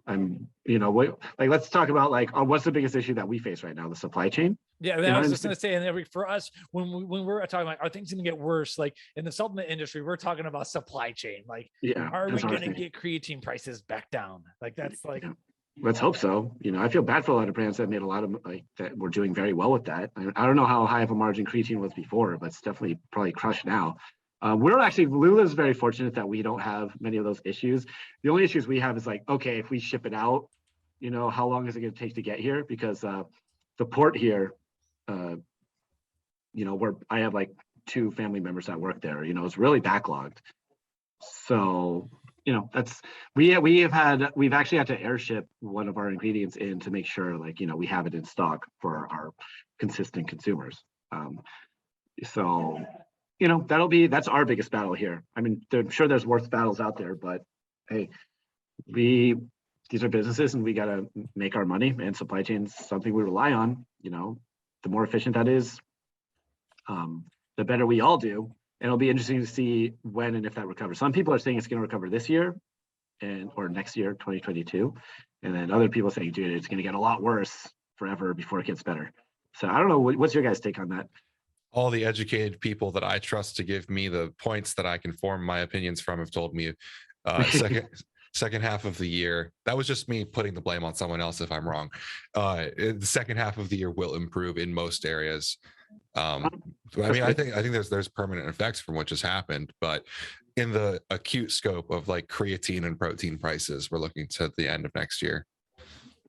Let's talk about what's the biggest issue that we face right now, the supply chain. Yeah, I was just going to say, and for us, when we're talking about, are things going to get worse? Like in the supplement industry, we're talking about supply chain. Are we going to get creatine prices back down? Let's hope so. I feel bad for a lot of brands that made a lot of that were doing very well with that. I don't know how high of a margin creatine was before, but it's definitely probably crushed now. Lula is very fortunate that we don't have many of those issues. The only issues we have is okay, if we ship it out, how long is it going to take to get here? Because the port here, where I have 2 family members that work there, it's really backlogged. So, we've actually had to airship one of our ingredients in to make sure, like, we have it in stock for our consistent consumers. So, that's our biggest battle here. I mean, I'm sure there's worse battles out there, but hey, these are businesses and we got to make our money, and supply chain's something we rely on. The more efficient that is, the better we all do. And it'll be interesting to see when and if that recovers. Some people are saying it's going to recover this year or next year, 2022. And then other people saying, dude, it's going to get a lot worse forever before it gets better. So I don't know. What's your guys' take on that? All the educated people that I trust to give me the points that I can form my opinions from have told me second half of the year. That was just me putting the blame on someone else if I'm wrong. The second half of the year will improve in most areas. I think there's permanent effects from what just happened, but in the acute scope of like creatine and protein prices, we're looking to the end of next year.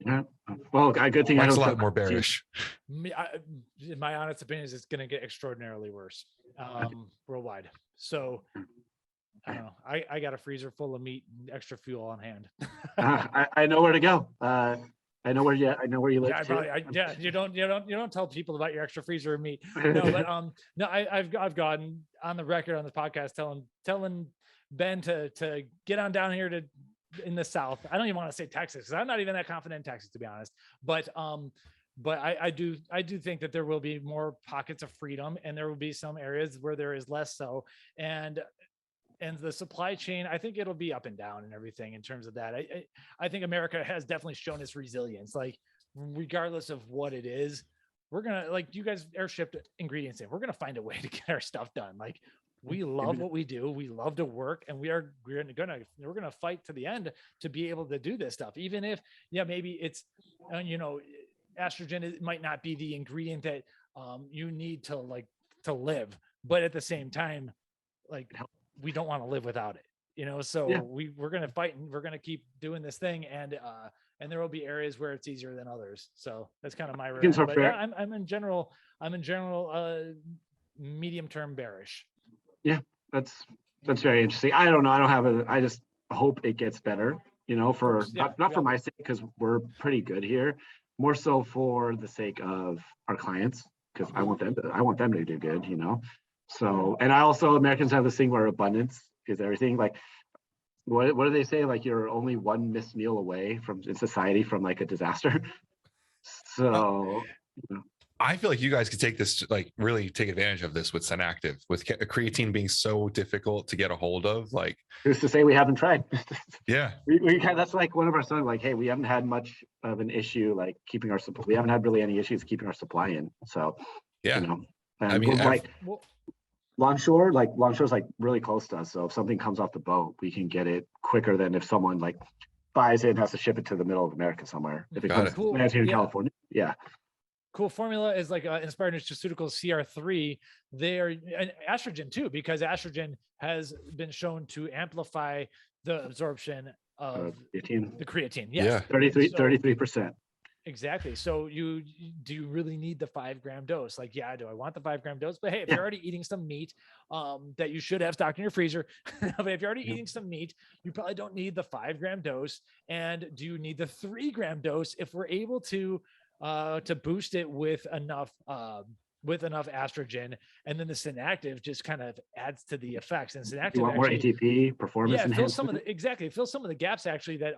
Yeah. Well, a good thing Mike's a lot more bearish. In my honest opinion, is it's going to get extraordinarily worse worldwide. So I don't know. I got a freezer full of meat and extra fuel on hand. I know where to go. I know where you live. You don't tell people about your extra freezer of meat. No, but no, I've gotten on the record on this podcast telling Ben to get on down here in the South. I don't even want to say Texas because I'm not even that confident in Texas, to be honest. But I do think that there will be more pockets of freedom, and there will be some areas where there is less so. And the supply chain, I think it'll be up and down and everything in terms of that. I think America has definitely shown its resilience. Like, regardless of what it is, we're gonna, like, you guys airshipped ingredients in. We're gonna find a way to get our stuff done. Like, we love what we do. We love to work, and we're gonna fight to the end to be able to do this stuff. Even if, maybe it's, estrogen, it might not be the ingredient that you need to live, but at the same time, like, we don't want to live without it, so we're going to fight, and we're going to keep doing this thing. And there will be areas where it's easier than others. So that's kind of my reaction. But yeah, I'm in general, medium term bearish. Yeah, that's very interesting. I don't know. I just hope it gets better, not for my sake, because we're pretty good here, more so for the sake of our clients, because I want them to do good, So, and Americans have this thing where abundance is everything. Like, what do they say? Like, you're only one missed meal away in society from like a disaster. So, I feel like you guys could take this, like, really take advantage of this with Synactive, with creatine being so difficult to get a hold of. Like, who's to say we haven't tried? Yeah, that's like one of our songs. Like, hey, we haven't had much of an issue like keeping our supply. We haven't had really any issues keeping our supply in. So, yeah, I mean, Longshore's like really close to us. So if something comes off the boat, we can get it quicker than if someone like buys it and has to ship it to the middle of America somewhere. If it comes here in California, Cool formula is like Inspired Nutraceuticals CR3. They're and estrogen too, because estrogen has been shown to amplify the absorption of the creatine. Yes. 33%. Exactly. So do you really need the 5 gram dose? Like, yeah, do I want the 5 gram dose? But hey, if you're already eating some meat, that you should have stocked in your freezer, but if you're already eating some meat, you probably don't need the 5 gram dose. And do you need the 3 gram dose if we're able to boost it with enough estrogen, and then the Synactive just kind of adds to the effects. And Synactive, you want more ATP performance? Yeah, fill some of the gaps actually that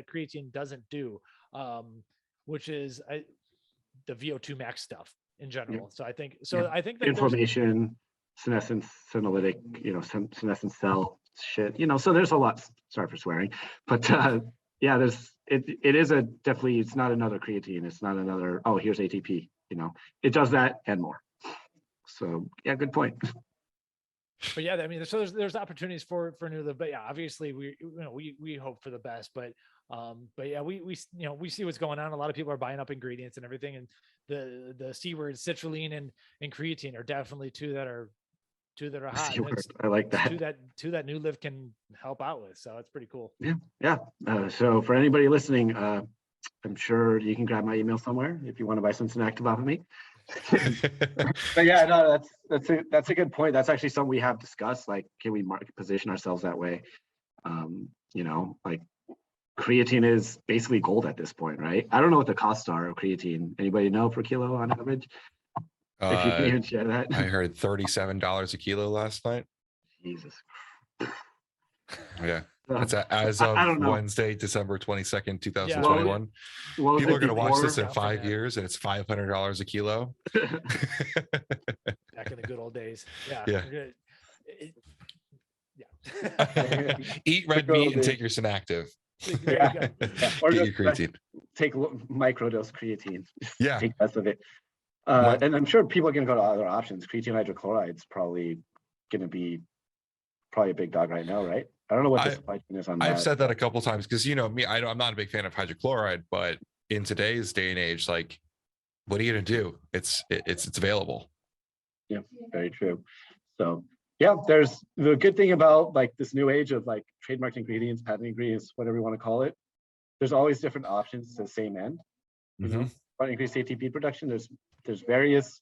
creatine doesn't do. Which is the VO2 max stuff in general. So I think that inflammation, senescent senolytic, senescent cell shit, so there's a lot. Sorry for swearing, but it is definitely, it's not another creatine. It's not another, oh, here's ATP, it does that and more. So yeah, good point. But yeah, I mean, so there's opportunities for NuLiv, but yeah, obviously we hope for the best, but yeah, we see what's going on. A lot of people are buying up ingredients and everything, and the C words, citrulline and creatine, are definitely two that are hot. I like that. Two that NuLiv can help out with. So it's pretty cool. Yeah. So for anybody listening, I'm sure you can grab my email somewhere if you want to buy some Synactive off of me. But yeah, no, that's a good point. That's actually something we have discussed. Like, can we position ourselves that way? You know, like creatine is basically gold at this point, right? I don't know what the costs are of creatine. Anybody know per kilo on average? If you can even share that. I heard $37 a kilo last night. Jesus. Yeah. That's as I of don't know. Wednesday, December 22nd, 2021. What People are going to watch this in Down from 5 that. years and it's $500 a kilo. Back in the good old days. Yeah. Yeah. Yeah. Eat red meat and take your Synactive. Yeah. Or Get just your creatine. take microdose creatine. Yeah. Take less of it. And I'm sure people are going to go to other options. Creatine hydrochloride is probably going to be a big dog right now, right? I don't know what the supply chain is on that. I've said that a couple times because, you know, me, I'm not a big fan of hydrochloride, but in today's day and age, like, what are you going to do? It's available. Yeah, very true. So yeah, there's the good thing about like this new age of like trademarked ingredients, patent ingredients, whatever you want to call it. There's always different options to the same end. You know, for increased ATP production, there's various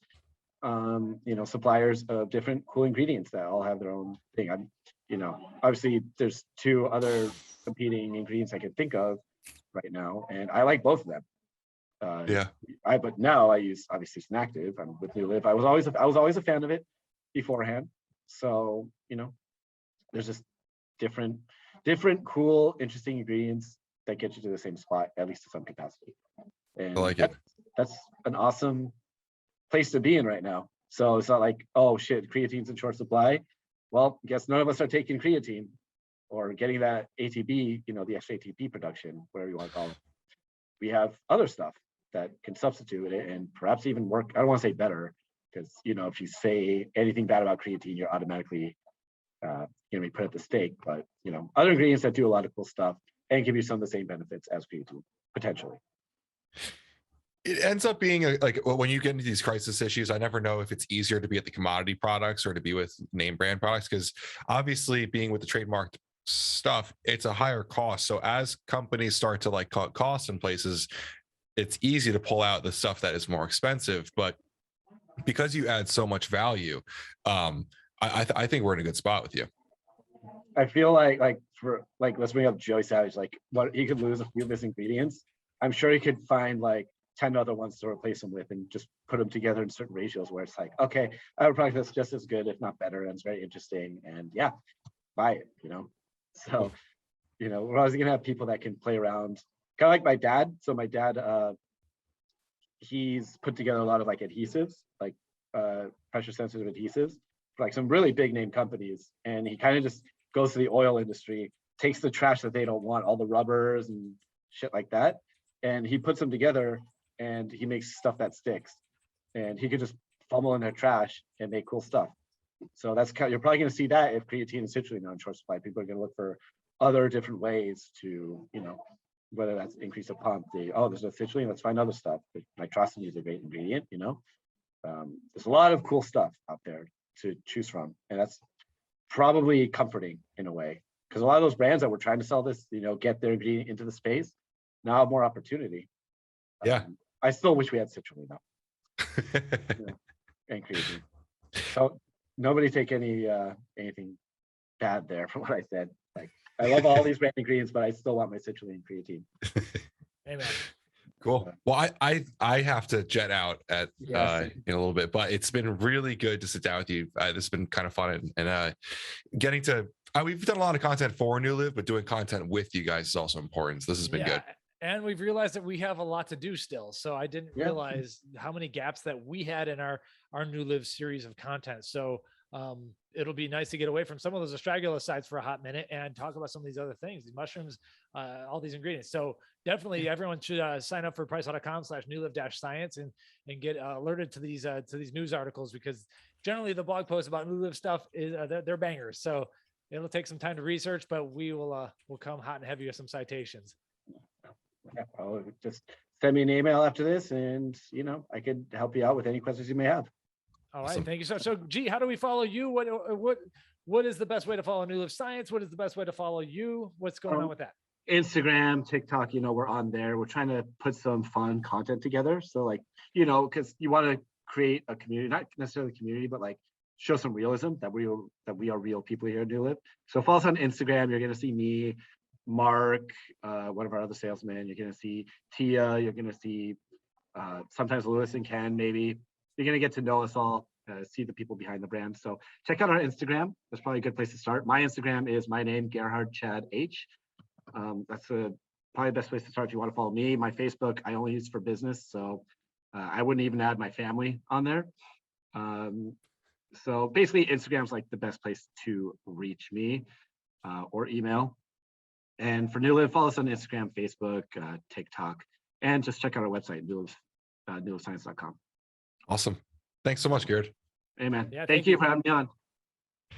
you know, suppliers of different cool ingredients that all have their own thing. You know, obviously there's 2 other competing ingredients I can think of right now, and I like both of them. Yeah. But now I use obviously Synactive. I'm with NuLiv. I was always a fan of it beforehand. So, you know, there's just different cool, interesting ingredients that get you to the same spot, at least to some capacity. And I like it. That's an awesome place to be in right now. So it's not like, oh shit, creatine's in short supply. Well, I guess none of us are taking creatine or getting that ATP, you know, the extra ATP production, whatever you want to call it. We have other stuff that can substitute it and perhaps even work. I don't want to say better, because, you know, if you say anything bad about creatine, you're automatically going to be put at the stake. But, you know, other ingredients that do a lot of cool stuff and give you some of the same benefits as creatine, potentially. It ends up being like when you get into these crisis issues, I never know if it's easier to be at the commodity products or to be with name brand products, because obviously being with the trademarked stuff, it's a higher cost. So as companies start to like cut costs in places, it's easy to pull out the stuff that is more expensive. But because you add so much value, I think we're in a good spot with you. I feel like let's bring up Joey Savage. Like, what he could lose a few of his ingredients. I'm sure he could find like 10 other ones to replace them with and just put them together in certain ratios where it's like, okay, I have a product that's just as good, if not better, and it's very interesting. And yeah, buy it, you know? So, you know, we're always gonna have people that can play around, kind of like my dad. So my dad, he's put together a lot of like adhesives, like pressure sensitive adhesives, for like some really big name companies. And he kind of just goes to the oil industry, takes the trash that they don't want, all the rubbers and shit like that, and he puts them together and he makes stuff that sticks. And he could just fumble in their trash and make cool stuff. So that's kind of, you're probably going to see that if creatine and citrulline are in short supply. People are going to look for other different ways to, you know, whether that's increase the pump, there's no citrulline, let's find other stuff. Nitrosamine is a great ingredient, you know. There's a lot of cool stuff out there to choose from, and that's probably comforting in a way, because a lot of those brands that were trying to sell this, you know, get their ingredient into the space, now have more opportunity. Yeah. I still wish we had citrulline though. You know, and creatine. So nobody take anything bad there from what I said. Like, I love all these brand ingredients, but I still want my citrulline creatine. Amen. Cool. Well, I have to jet out at in a little bit, but it's been really good to sit down with you. This has been kind of fun, and getting to we've done a lot of content for NuLiv, but doing content with you guys is also important. So this has been good. And we've realized that we have a lot to do still. So I didn't realize how many gaps that we had in our NuLiv series of content. So it'll be nice to get away from some of those astragalus sites for a hot minute and talk about some of these other things, the mushrooms, all these ingredients. So definitely everyone should sign up for PricePlow.com/NuLiv-science and get alerted to these news articles, because generally the blog posts about NuLiv stuff is they're bangers. So it'll take some time to research, but we'll come hot and heavy with some citations. Yeah, I'll just send me an email after this, and you know, I could help you out with any questions you may have. All right, thank you. So G, how do we follow you? What is the best way to follow NuLiv Science? What is the best way to follow you? What's going on with that? Instagram, TikTok, you know, we're on there. We're trying to put some fun content together. So like, you know, because you want to create a community, not necessarily a community, but like show some realism that we are real people here at NuLiv. So follow us on Instagram. You're going to see me, Mark, one of our other salesmen. You're going to see Tia. You're going to see sometimes Lewis and Ken, maybe. You're going to get to know us all, see the people behind the brand. So check out our Instagram. That's probably a good place to start. My Instagram is my name, Gerhard Chad H. That's probably the best place to start if you want to follow me. My Facebook, I only use for business. So I wouldn't even add my family on there. So basically, Instagram's like the best place to reach me, or email. And for NuLiv, follow us on Instagram, Facebook, TikTok, and just check out our website, nulivscience.com. Awesome. Thanks so much, Gerhard. Amen. Yeah, thank you for having me on.